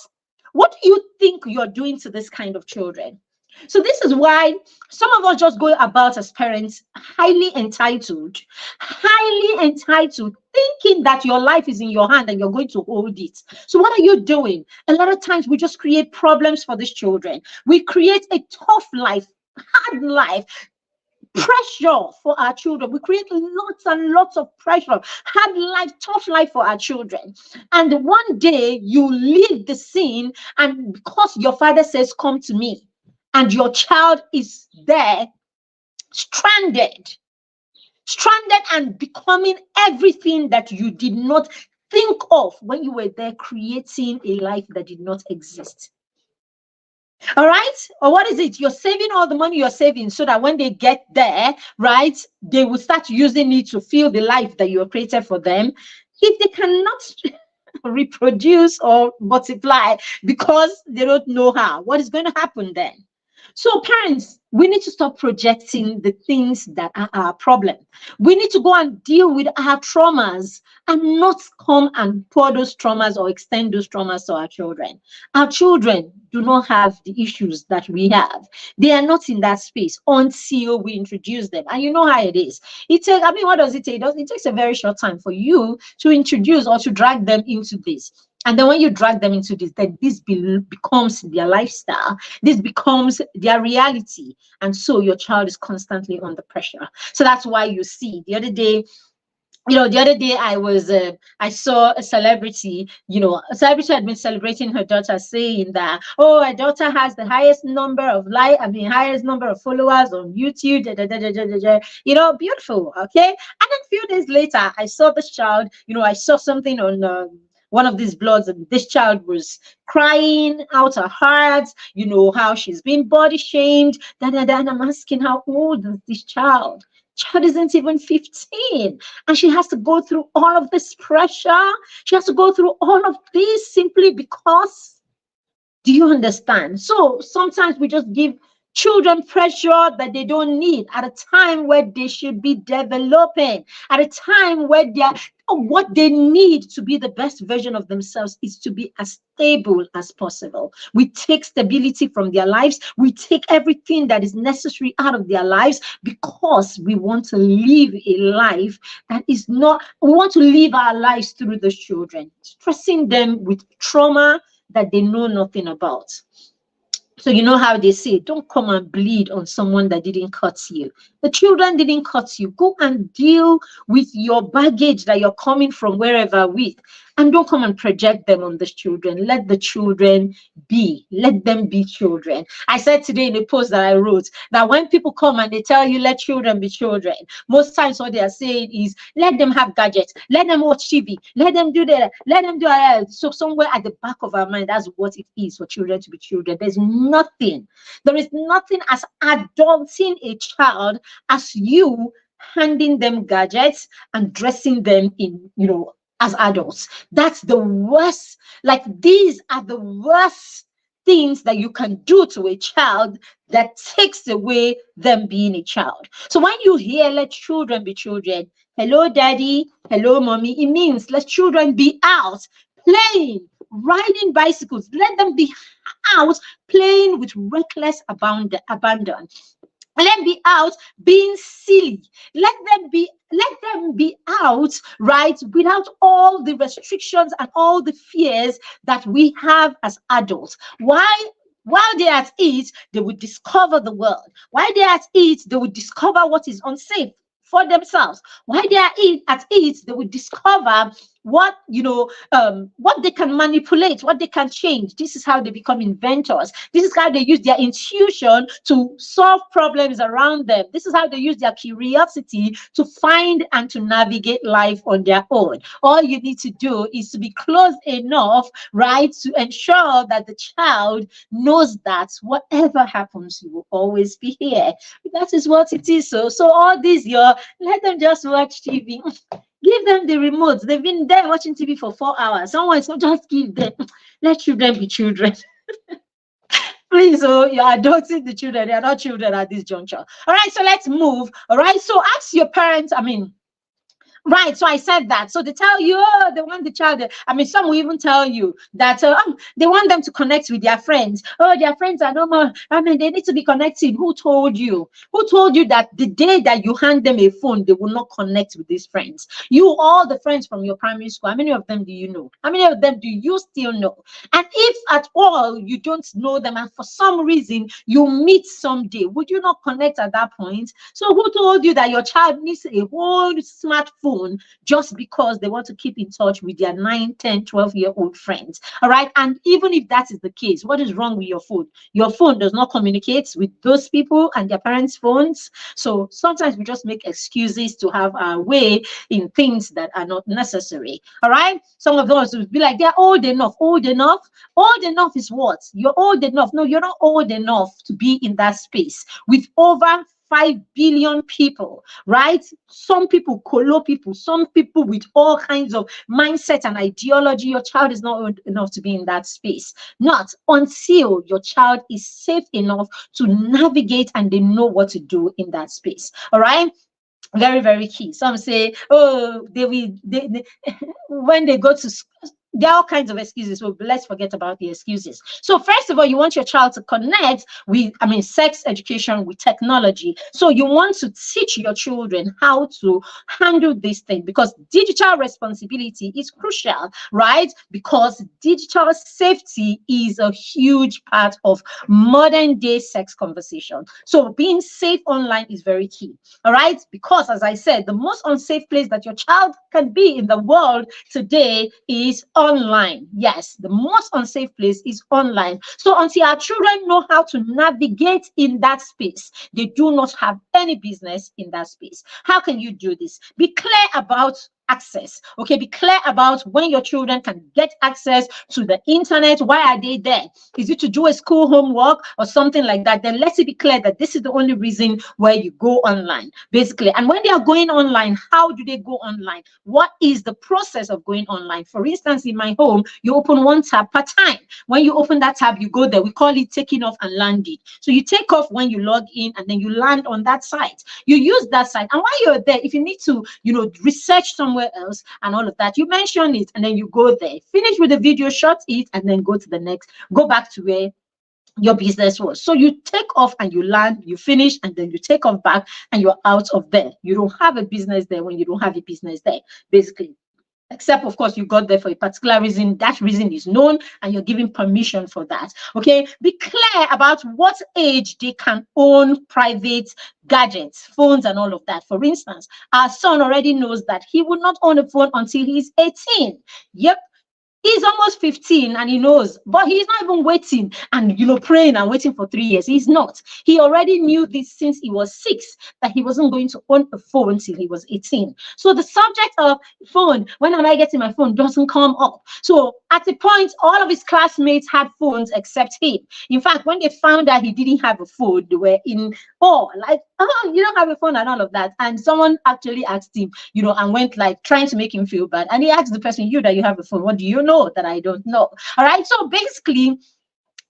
do you think you're doing to this kind of children? So this is why some of us just go about as parents highly entitled, thinking that your life is in your hand and you're going to hold it. So what are you doing? A lot of times we just create problems for these children. We create a tough life, hard life, pressure for our children. We create lots and lots of pressure, hard life, tough life for our children. And one day you leave the scene, and because your father says, come to me, and your child is there, stranded and becoming everything that you did not think of when you were there creating a life that did not exist. All right? Or what is it? You're saving all the money you're saving so that when they get there, right, they will start using it to feel the life that you have created for them. If they cannot reproduce or multiply because they don't know how, what is going to happen then? So parents, We need to stop projecting the things that are our problem. We need to go and deal with our traumas and not come and pour those traumas or extend those traumas to our children. Our children do not have the issues that we have. They are not in that space until we introduce them. And you know how it is. I mean, what does it take? It takes a very short time for you to introduce or to drag them into this. And then when you drag them into this, then this becomes their lifestyle. This becomes their reality. And so your child is constantly under pressure. So that's why you see the other day I saw a celebrity, a celebrity had been celebrating her daughter, saying that, oh, her daughter has the highest number of highest number of followers on YouTube, beautiful, okay? And then a few days later, I saw this child, I saw something on one of these blogs, and this child was crying out her heart, how she's been body shamed, and I'm asking, how old is this child? Child isn't even 15, and she has to go through all of this pressure. She has to go through all of this simply because, do you understand? So sometimes we just give children pressure that they don't need at a time where they should be developing, at a time where what they need to be the best version of themselves is to be as stable as possible. We take stability from their lives. We take everything that is necessary out of their lives because we want to live a life that is not, we want to live our lives through the children, stressing them with trauma that they know nothing about. So you know how they say, don't come and bleed on someone that didn't cut you. The children didn't cut you. Go and deal with your baggage that you're coming from wherever with. And don't come and project them on the children. Let the children be. Let them be children. I said today in a post that I wrote that when people come and they tell you, let children be children, most times what they are saying is, let them have gadgets. Let them watch TV. Let them do that. Let them do that. So somewhere at the back of our mind, that's what it is for children to be children. There is nothing as adulting a child as you handing them gadgets and dressing them in, as adults. That's the worst. Like, these are the worst things that you can do to a child that takes away them being a child. So when you hear let children be children, hello daddy, hello mommy, it means let children be out playing, riding bicycles. Let them be out playing with reckless abandon. Let them be out being silly. Let them be out, right, without all the restrictions and all the fears that we have as adults. While they're at it, they would discover the world. While they're at it, they would discover what is unsafe for themselves. While they're at it, they would discover what they can manipulate, what they can change. This is how they become inventors. This is how they use their intuition to solve problems around them. This is how they use their curiosity to find and to navigate life on their own. All you need to do is to be close enough, right, to ensure that the child knows that whatever happens, you will always be here. That is what it is. So all these, let them just watch TV. Give them the remotes. They've been there watching TV for 4 hours. Someone is not, just give them. Let children be children. Please, you're adopting the children. They are not children at this juncture. All right, so let's move. All right, so ask your parents. Right, so I said that. So they tell you, they want the child. Some will even tell you that they want them to connect with their friends. Oh, their friends are no more. They need to be connected. Who told you? Who told you that the day that you hand them a phone, they will not connect with these friends? All the friends from your primary school, how many of them do you know? How many of them do you still know? And if at all you don't know them, and for some reason you meet someday, would you not connect at that point? So who told you that your child needs a whole smartphone just because they want to keep in touch with their 9, 10, 12-year-old friends? All right. And even if that is the case, what is wrong with your phone? Your phone does not communicate with those people and their parents' phones. So sometimes we just make excuses to have our way in things that are not necessary. All right. Some of those will be like, they're old enough. Old enough is what? You're old enough. No, you're not old enough to be in that space with over 5 billion people, right? Some people, colo people, some people with all kinds of mindset and ideology. Your child is not old enough to be in that space. Not until your child is safe enough to navigate and they know what to do in that space. All right. Very, very key. Some say, oh, when they go to school, there are all kinds of excuses. So let's forget about the excuses. So first of all, you want your child to connect with, sex education with technology. So you want to teach your children how to handle this thing, because digital responsibility is crucial, right? Because digital safety is a huge part of modern day sex conversation. So being safe online is very key. All right, because as I said, the most unsafe place that your child can be in the world today is online. Yes, the most unsafe place is online. So until our children know how to navigate in that space, they do not have any business in that space. How can you do this? Be clear about access. Okay, be clear about when your children can get access to the internet. Why are they there? Is it to do a school homework or something like that? Then let's be clear that this is the only reason where you go online, basically. And when they are going online, how do they go online? What is the process of going online? For instance, in my home, you open one tab per time. When you open that tab, you go there. We call it taking off and landing. So you take off when you log in, and then you land on that site. You use that site, and while you're there, if you need to, research somewhere else and all of that, you mention it, and then you go there, finish with the video, shut it, and then go to the next, go back to where your business was. So you take off and you land, you finish, and then you take off back and you're out of there. You don't have a business there when you don't have a business there, basically. Except, of course, you got there for a particular reason. That reason is known and you're giving permission for that. Okay, be clear about what age they can own private gadgets, phones, and all of that. For instance, our son already knows that he will not own a phone until he's 18. Yep. He's almost 15 and he knows, but he's not even waiting and praying and waiting for 3 years. He's not. He already knew this since he was 6, that he wasn't going to own a phone until he was 18. So the subject of phone, when am I getting my phone, doesn't come up. So at the point, all of his classmates had phones except him. In fact, when they found out he didn't have a phone, they were in awe, like, oh, you don't have a phone and all of that. And someone actually asked him, and went like trying to make him feel bad. And he asked the person, you that you have a phone, what do you know that I don't know? All right. So basically,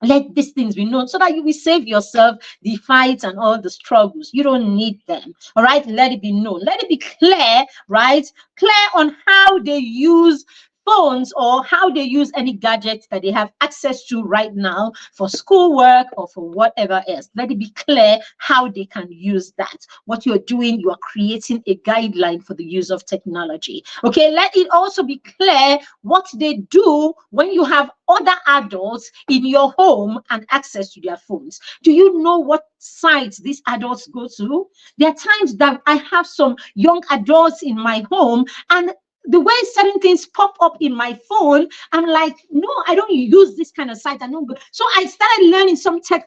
let these things be known so that you will save yourself the fights and all the struggles. You don't need them. All right. Let it be known. Let it be clear, right? Clear on how they use phones or how they use any gadgets that they have access to right now for schoolwork or for whatever else. Let it be clear how they can use that. What you're doing, you are creating a guideline for the use of technology. Okay, let it also be clear what they do when you have other adults in your home and access to their phones. Do you know what sites these adults go to? There are times that I have some young adults in my home, and the way certain things pop up in my phone, I'm like, no, I don't use this kind of site. I don't go. So I started learning. Some tech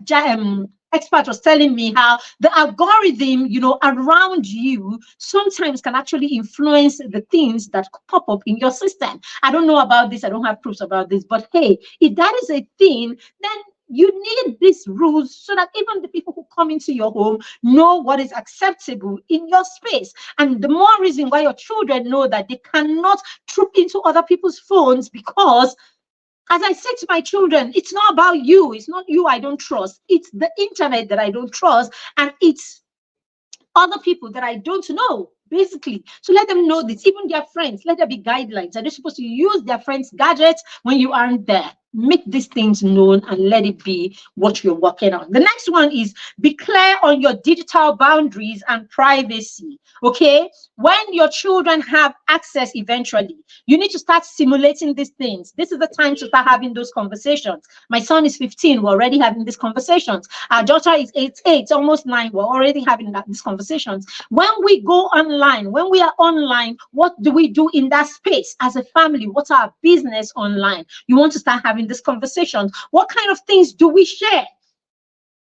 expert was telling me how the algorithm, around you sometimes can actually influence the things that pop up in your system. I don't know about this. I don't have proofs about this. But hey, if that is a thing, then you need these rules so that even the people who come into your home know what is acceptable in your space. And the more reason why your children know that they cannot troop into other people's phones, because as I said to my children, it's not about you. It's not you I don't trust. It's the internet that I don't trust. And it's other people that I don't know, basically. So let them know this. Even their friends, let there be guidelines. Are they supposed to use their friends' gadgets when you aren't there? Make these things known and let it be what you're working on. The next one is be clear on your digital boundaries and privacy. Okay, when your children have access eventually, you need to start simulating these things. This is the time to start having those conversations. My son is 15, we're already having these conversations. Our daughter is 8, almost 9, we're already having these conversations. When we go online, when we are online, what do we do in that space as a family? What's our business online? You want to start having these conversations. What kind of things do we share?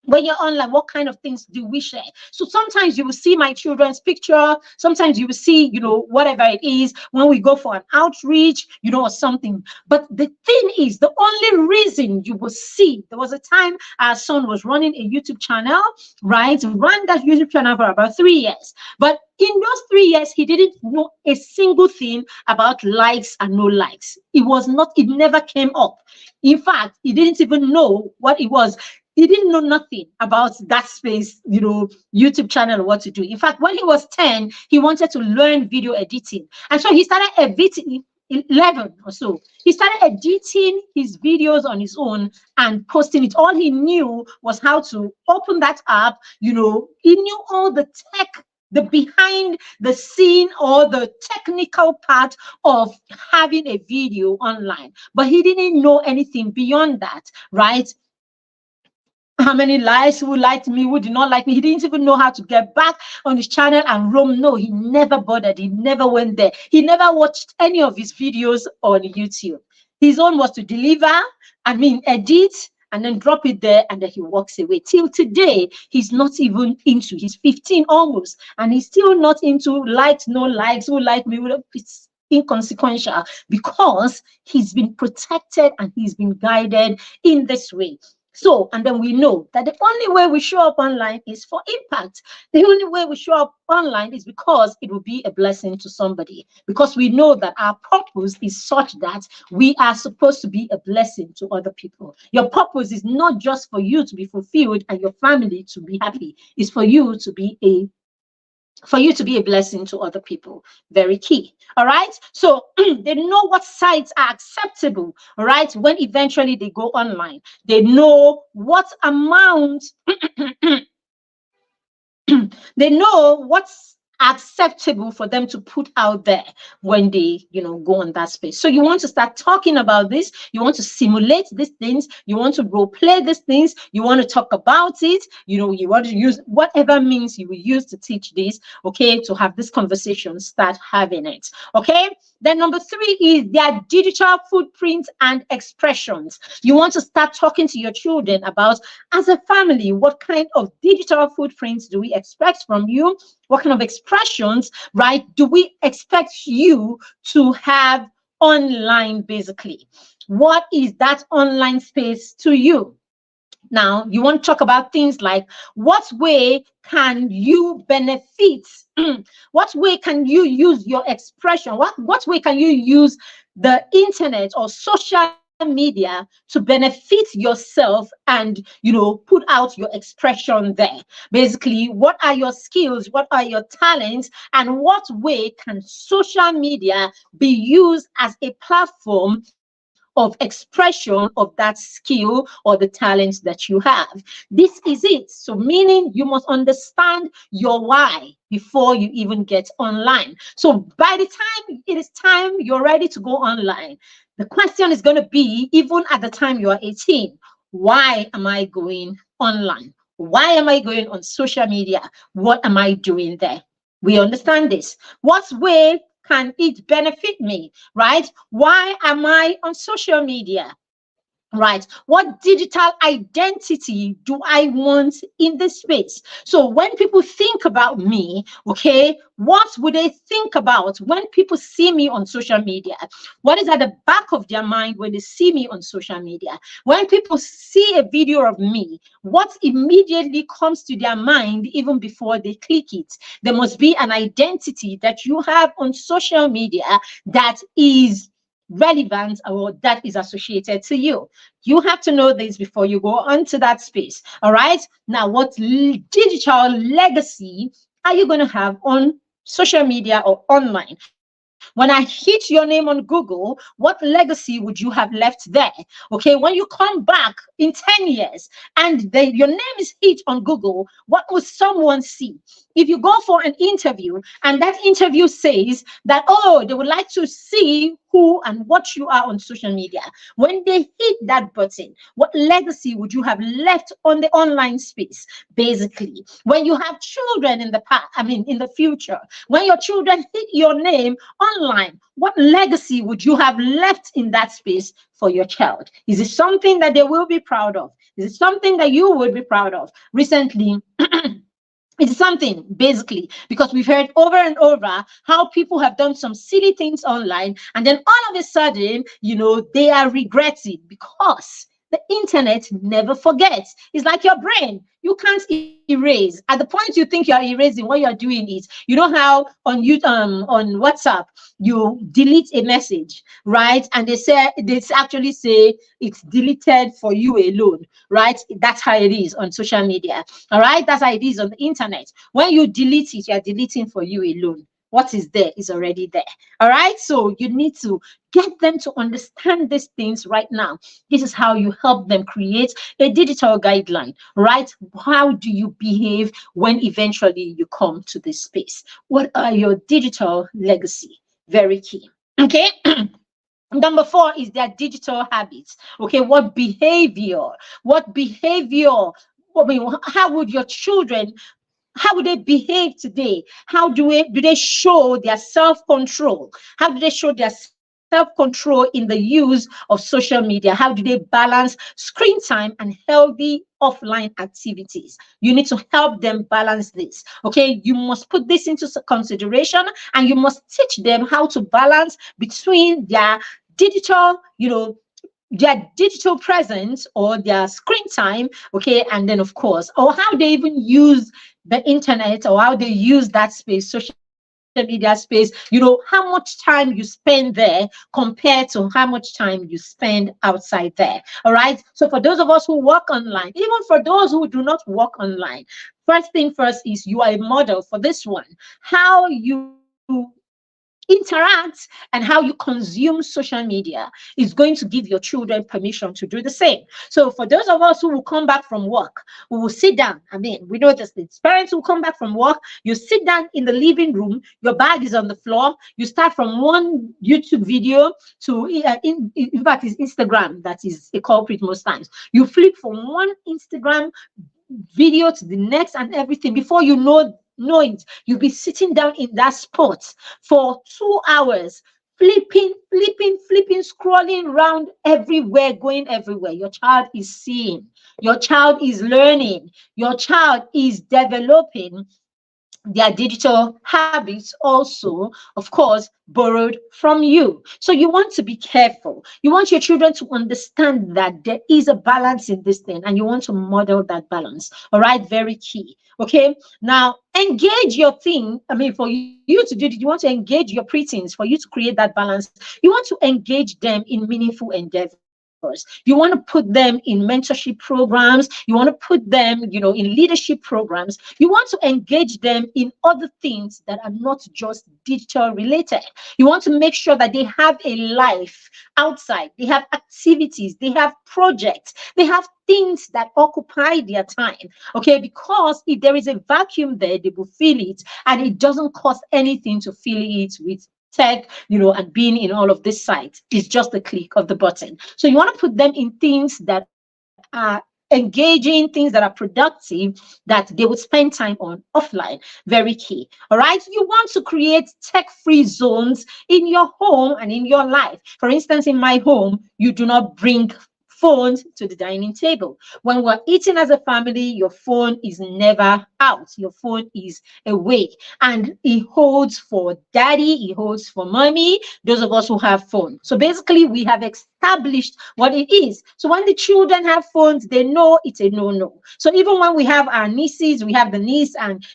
when you're online, what kind of things do we share? So sometimes you will see my children's picture, sometimes you will see, whatever it is when we go for an outreach, or something. But the thing is, the only reason you will see, there was a time our son was running a YouTube channel, right? Ran that YouTube channel for about 3 years. But in those 3 years, he didn't know a single thing about likes and no likes. It never came up. In fact, he didn't even know what it was. He didn't know nothing about that space, YouTube channel, what to do. In fact, when he was 10, he wanted to learn video editing. And so he started editing, 11 or so. He started editing his videos on his own and posting it. All he knew was how to open that app. He knew all the tech, the behind the scene or the technical part of having a video online. But he didn't know anything beyond that, right? How many likes, who liked me, who did not like me. He didn't even know how to get back on his channel and roam. No, he never bothered. He never went there. He never watched any of his videos on YouTube. His own was to deliver, edit, and then drop it there, and then he walks away. Till today, he's not even into, he's 15 almost, and he's still not into likes, no likes, who like me, it's inconsequential, because he's been protected and he's been guided in this way. So, and then we know that the only way we show up online is for impact. The only way we show up online is because it will be a blessing to somebody. Because we know that our purpose is such that we are supposed to be a blessing to other people. Your purpose is not just for you to be fulfilled and your family to be happy. It's for you to be a blessing to other people. Very key. All right. So they know what sites are acceptable. All right. When eventually they go online, they know what amount, they know what's acceptable for them to put out there when they go on that space. So you want to start talking about this, you want to simulate these things, you want to role play these things, you want to talk about it, you want to use whatever means you will use to teach this, okay, to have this conversation, start having it. Okay. Then number 3 is their digital footprints and expressions. You want to start talking to your children about, as a family, what kind of digital footprints do we expect from you? What kind of expressions, right, do we expect you to have online, basically? What is that online space to you? Now, you want to talk about things like, what way can you benefit? What way can you use your expression? What way can you use the internet or social media to benefit yourself and put out your expression there? Basically, what are your skills, what are your talents, and what way can social media be used as a platform of expression of that skill or the talents that you have? This is it. So meaning you must understand your why before you even get online. So by the time it is time you're ready to go online, the question is going to be, even at the time you are 18, why am I going online? Why am I going on social media? What am I doing there? We understand this. What way can it benefit me, right? Why am I on social media? Right? What digital identity do I want in this space? So when people think about me, okay, what would they think about when people see me on social media? What is at the back of their mind when they see me on social media? When people see a video of me, what immediately comes to their mind even before they click it? There must be an identity that you have on social media that is relevant or that is associated to you. You have to know this before you go onto that space. All right. Now, what digital legacy are you going to have on social media or online? When I hit your name on Google, what legacy would you have left there? Okay, when you come back in 10 years and your name is hit on Google, what will someone see? If you go for an interview and that interview says that, oh, they would like to see who and what you are on social media, when they hit that button, what legacy would you have left on the online space? Basically, when you have children in the past, in the future, when your children hit your name online, what legacy would you have left in that space for your child? Is it something that they will be proud of? Is it something that you would be proud of? Recently, it's something basically because we've heard over and over how people have done some silly things online, and then all of a sudden, they are regretting because the internet never forgets. It's like your brain. You can't erase. At the point you think you're erasing, what you're doing is, how on WhatsApp you delete a message, right? And they actually say it's deleted for you alone, right? That's how it is on social media. All right, that's how it is on the internet. When you delete it, you're deleting for you alone. What is there is already there. All right, so you need to get them to understand these things right now. This is how you help them create a digital guideline, right? How do you behave when eventually you come to this space? What are your digital legacy? Very key. Okay. Number 4 is their digital habits. Okay, what behavior? I mean, how would your children, how would they behave today? How do they show their self-control? How do they show their self-control in the use of social media? How do they balance screen time and healthy offline activities? You need to help them balance this. Okay, you must put this into consideration, and you must teach them how to balance between their digital, their digital presence or their screen time, okay, and then of course, or how they even use the internet, or how they use that space, social media space, how much time you spend there compared to how much time you spend outside there. All right, so for those of us who work online, even for those who do not work online, first thing first is you are a model for this one. How you interact and how you consume social media is going to give your children permission to do the same. So for those of us who will come back from work, we will sit down. I mean, we know this. Parents will come back from work. You sit down in the living room. Your bag is on the floor. You start from one YouTube video to, in fact, it's Instagram that is a culprit most times. You flip from one Instagram video to the next and everything. Before you know it, you'll be sitting down in that spot for 2 hours, flipping, scrolling around everywhere, going everywhere. Your child is seeing, your child is learning, your child is developing their digital habits, also, of course, borrowed from you. So you want to be careful. You want your children to understand that there is a balance in this thing, and you want to model that balance. All right, very key. Okay, now engage your thing. I mean, for you to do it, you want to engage your preteens. For you to create that balance, you want to engage them in meaningful endeavors. You want to put them in mentorship programs. You want to put them, in leadership programs. You want to engage them in other things that are not just digital related. You want to make sure that they have a life outside. They have activities. They have projects. They have things that occupy their time. Okay, because if there is a vacuum there, they will feel it, and it doesn't cost anything to fill it with tech, and being in all of this sites is just a click of the button. So you want to put them in things that are engaging, things that are productive, that they would spend time on offline. Very key. All right. You want to create tech-free zones in your home and in your life. For instance, in my home, you do not bring phones to the dining table. When we're eating as a family, your phone is never out. Your phone is awake, and it holds for daddy, it holds for mommy, those of us who have phones. So basically, we have established what it is. So when the children have phones, they know it's a no-no. So even when we have our nieces, we have the niece, and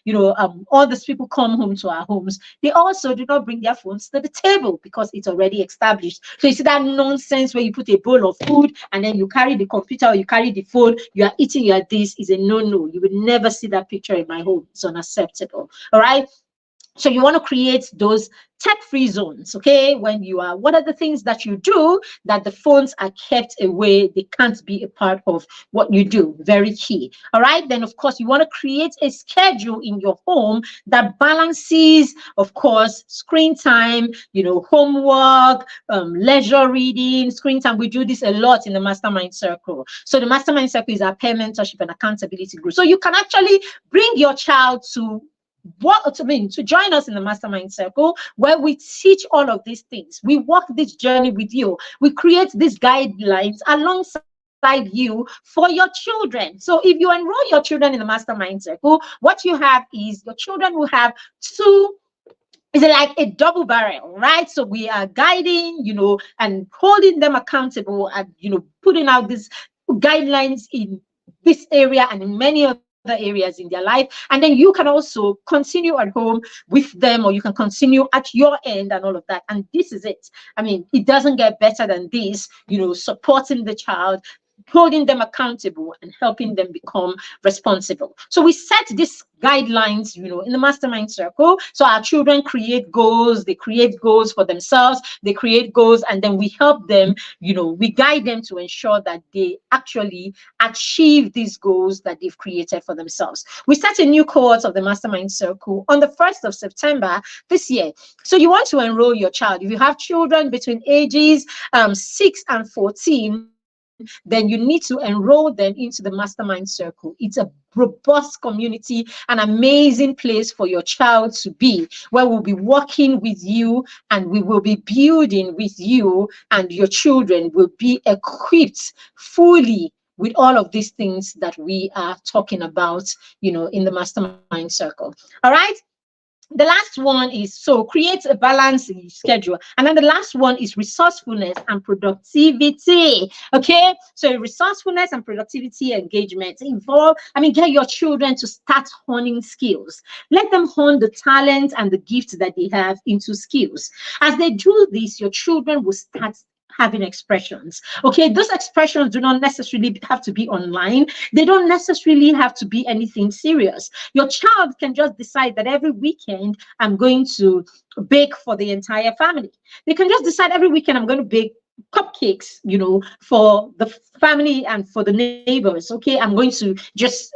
all these people come home to our homes, they also do not bring their phones to the table because it's already established. So you see that nonsense where you put a bowl of food and then you carry the computer or you carry the phone, you are eating, you are this, is a no-no. You will never see that picture in my home. It's unacceptable. All right. So you want to create those tech-free zones, okay? When you are, what are the things that you do that the phones are kept away? They can't be a part of what you do. Very key. All right. Then, of course, you want to create a schedule in your home that balances, of course, screen time, homework, leisure reading, screen time. We do this a lot in the Mastermind Circle. So the Mastermind Circle is our peer mentorship and accountability group. So you can actually bring your child to join us in the Mastermind Circle, where we teach all of these things. We walk this journey with you. We create these guidelines alongside alongside you for your children. So if you enroll your children in the mastermind circle, what you have is your children will have two, is it like a double barrel, right? So we are guiding, and holding them accountable, and putting out these guidelines in this area and in many other areas in their life. And then you can also continue at home with them, or you can continue at your end and all of that. And this is it. I mean, it doesn't get better than this, supporting the child, holding them accountable, and helping them become responsible. So we set these guidelines, in the mastermind circle. So our children create goals, they create goals for themselves, they create goals, and then we help them, we guide them to ensure that they actually achieve these goals that they've created for themselves. We start a new cohort of the mastermind circle on the 1st of September this year. So you want to enroll your child. If you have children between ages 6 and 14, then you need to enroll them into the mastermind circle. It's a robust community, an amazing place for your child to be, where we'll be working with you and we will be building with you, and your children will be equipped fully with all of these things that we are talking about, in the mastermind circle. All right. The last one is, so create a balanced schedule. And then the last one is resourcefulness and productivity. Okay, so resourcefulness and productivity engagement involve, get your children to start honing skills. Let them hone the talent and the gifts that they have into skills. As they do this, your children will start having expressions. Okay, those expressions do not necessarily have to be online. They don't necessarily have to be anything serious. Your child can just decide that every weekend I'm going to bake for the entire family. They can just decide every weekend I'm going to bake cupcakes, for the family and for the neighbors. Okay, I'm going to just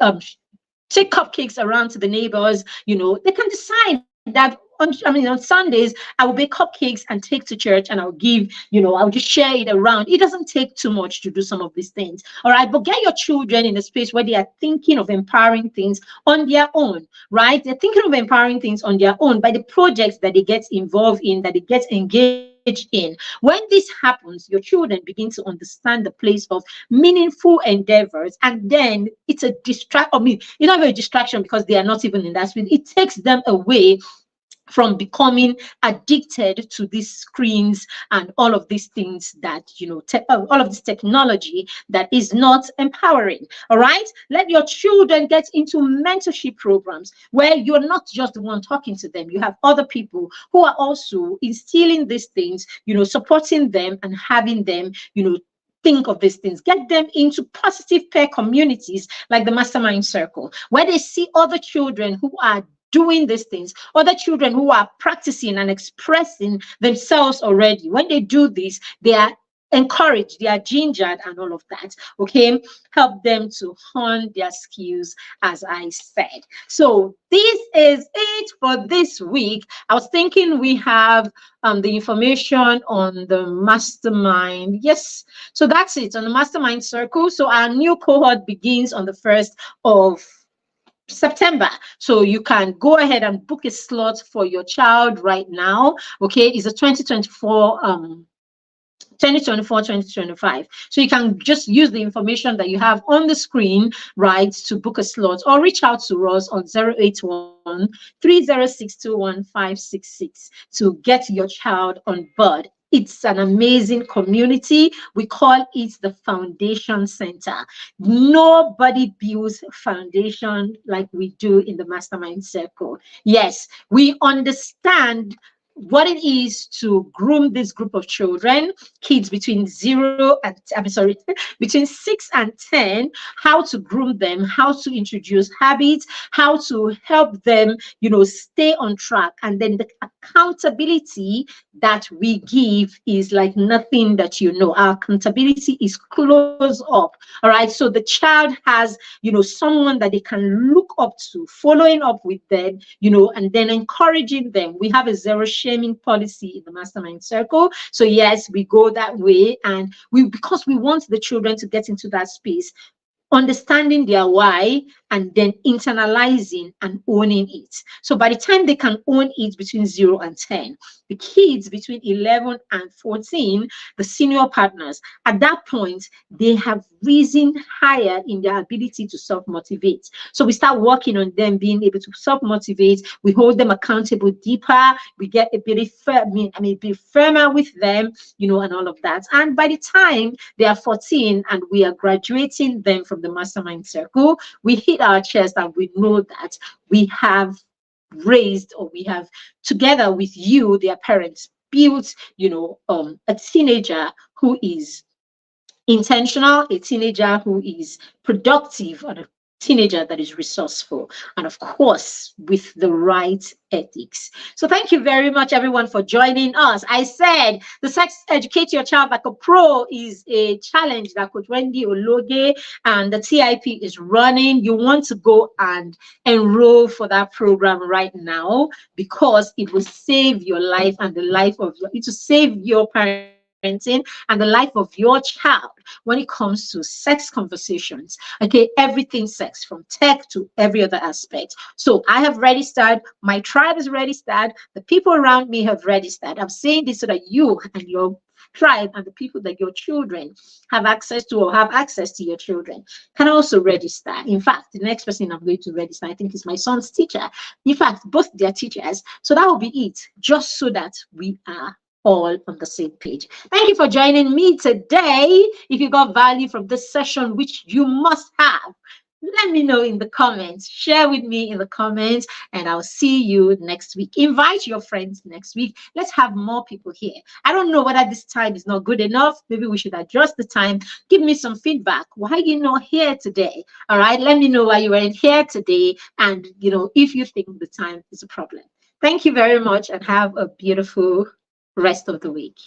take cupcakes around to the neighbors. They can decide that on Sundays, I will bake cupcakes and take to church, and I'll give, I'll just share it around. It doesn't take too much to do some of these things. All right. But get your children in a space where they are thinking of empowering things on their own, right? They're thinking of empowering things on their own by the projects that they get involved in, that they get engaged in. When this happens, your children begin to understand the place of meaningful endeavors, and then it's a it's not even a distraction, because they are not even in that space. It takes them away from becoming addicted to these screens and all of these things that, all of this technology that is not empowering. All right. Let your children get into mentorship programs where you're not just the one talking to them. You have other people who are also instilling these things, supporting them and having them, think of these things. Get them into positive peer communities like the mastermind circle, where they see other children who are doing these things, other children who are practicing and expressing themselves already. When they do this, they are encouraged, they are gingered and all of that. Okay, help them to hone their skills, as I said. So this is it for this week. I was thinking we have the information on the mastermind. Yes, so that's it on the mastermind circle. So our new cohort begins on the 1st of September. So you can go ahead and book a slot for your child right now. Okay, it's a 2024-2025. So you can just use the information that you have on the screen, right, to book a slot, or reach out to us on 081-3062-1566 to get your child on board. It's an amazing community. We call it the Foundation Center. Nobody builds foundation like we do in the Mastermind Circle. Yes, we understand what it is to groom this group of children, kids between between 6 and 10, how to groom them, how to introduce habits, how to help them, stay on track. And then the accountability that we give is like nothing that our accountability is close up. All right. So the child has, someone that they can look up to, following up with them, and then encouraging them. We have a zero shaming policy in the Mastermind Circle. So yes, we go that way, and because we want the children to get into that space. understanding their why, and then internalizing and owning it. So by the time they can own it between 0 and 10, the kids between 11 and 14, the senior partners, at that point, they have risen higher in their ability to self-motivate. So we start working on them being able to self-motivate. We hold them accountable deeper. We get a bit firmer with them, and all of that. And by the time they are 14 and we are graduating them from the mastermind circle, we hit our chest and we know that we have raised, or we have, together with you, their parents, built, a teenager who is intentional, a teenager who is productive, and a teenager that is resourceful, and of course with the right ethics. So thank you very much, everyone, for joining us. I said the Sex Educate Your Child Like a Pro is a challenge that Coach Wendy Ologe and the TIP is running. You want to go and enroll for that program right now, because it will save your life and the life of it will save your parenting and the life of your child when it comes to sex conversations. Okay, everything sex, from tech to every other aspect. So I have registered, my tribe is registered, the people around me have registered. I'm saying this so that you and your tribe and the people that your children have access to, or have access to your children, can also register. In fact, the next person I'm going to register, I think, is my son's teacher. In fact, both their teachers. So that will be it, just so that we are all on the same page. Thank you for joining me today. If you got value from this session, which you must have, let me know in the comments. Share with me in the comments, and I'll see you next week. Invite your friends next week. Let's have more people here. I don't know whether this time is not good enough. Maybe we should adjust the time. Give me some feedback. Why are you not here today? All right, let me know why you weren't here today, and if you think the time is a problem. Thank you very much, and have a beautiful rest of the week.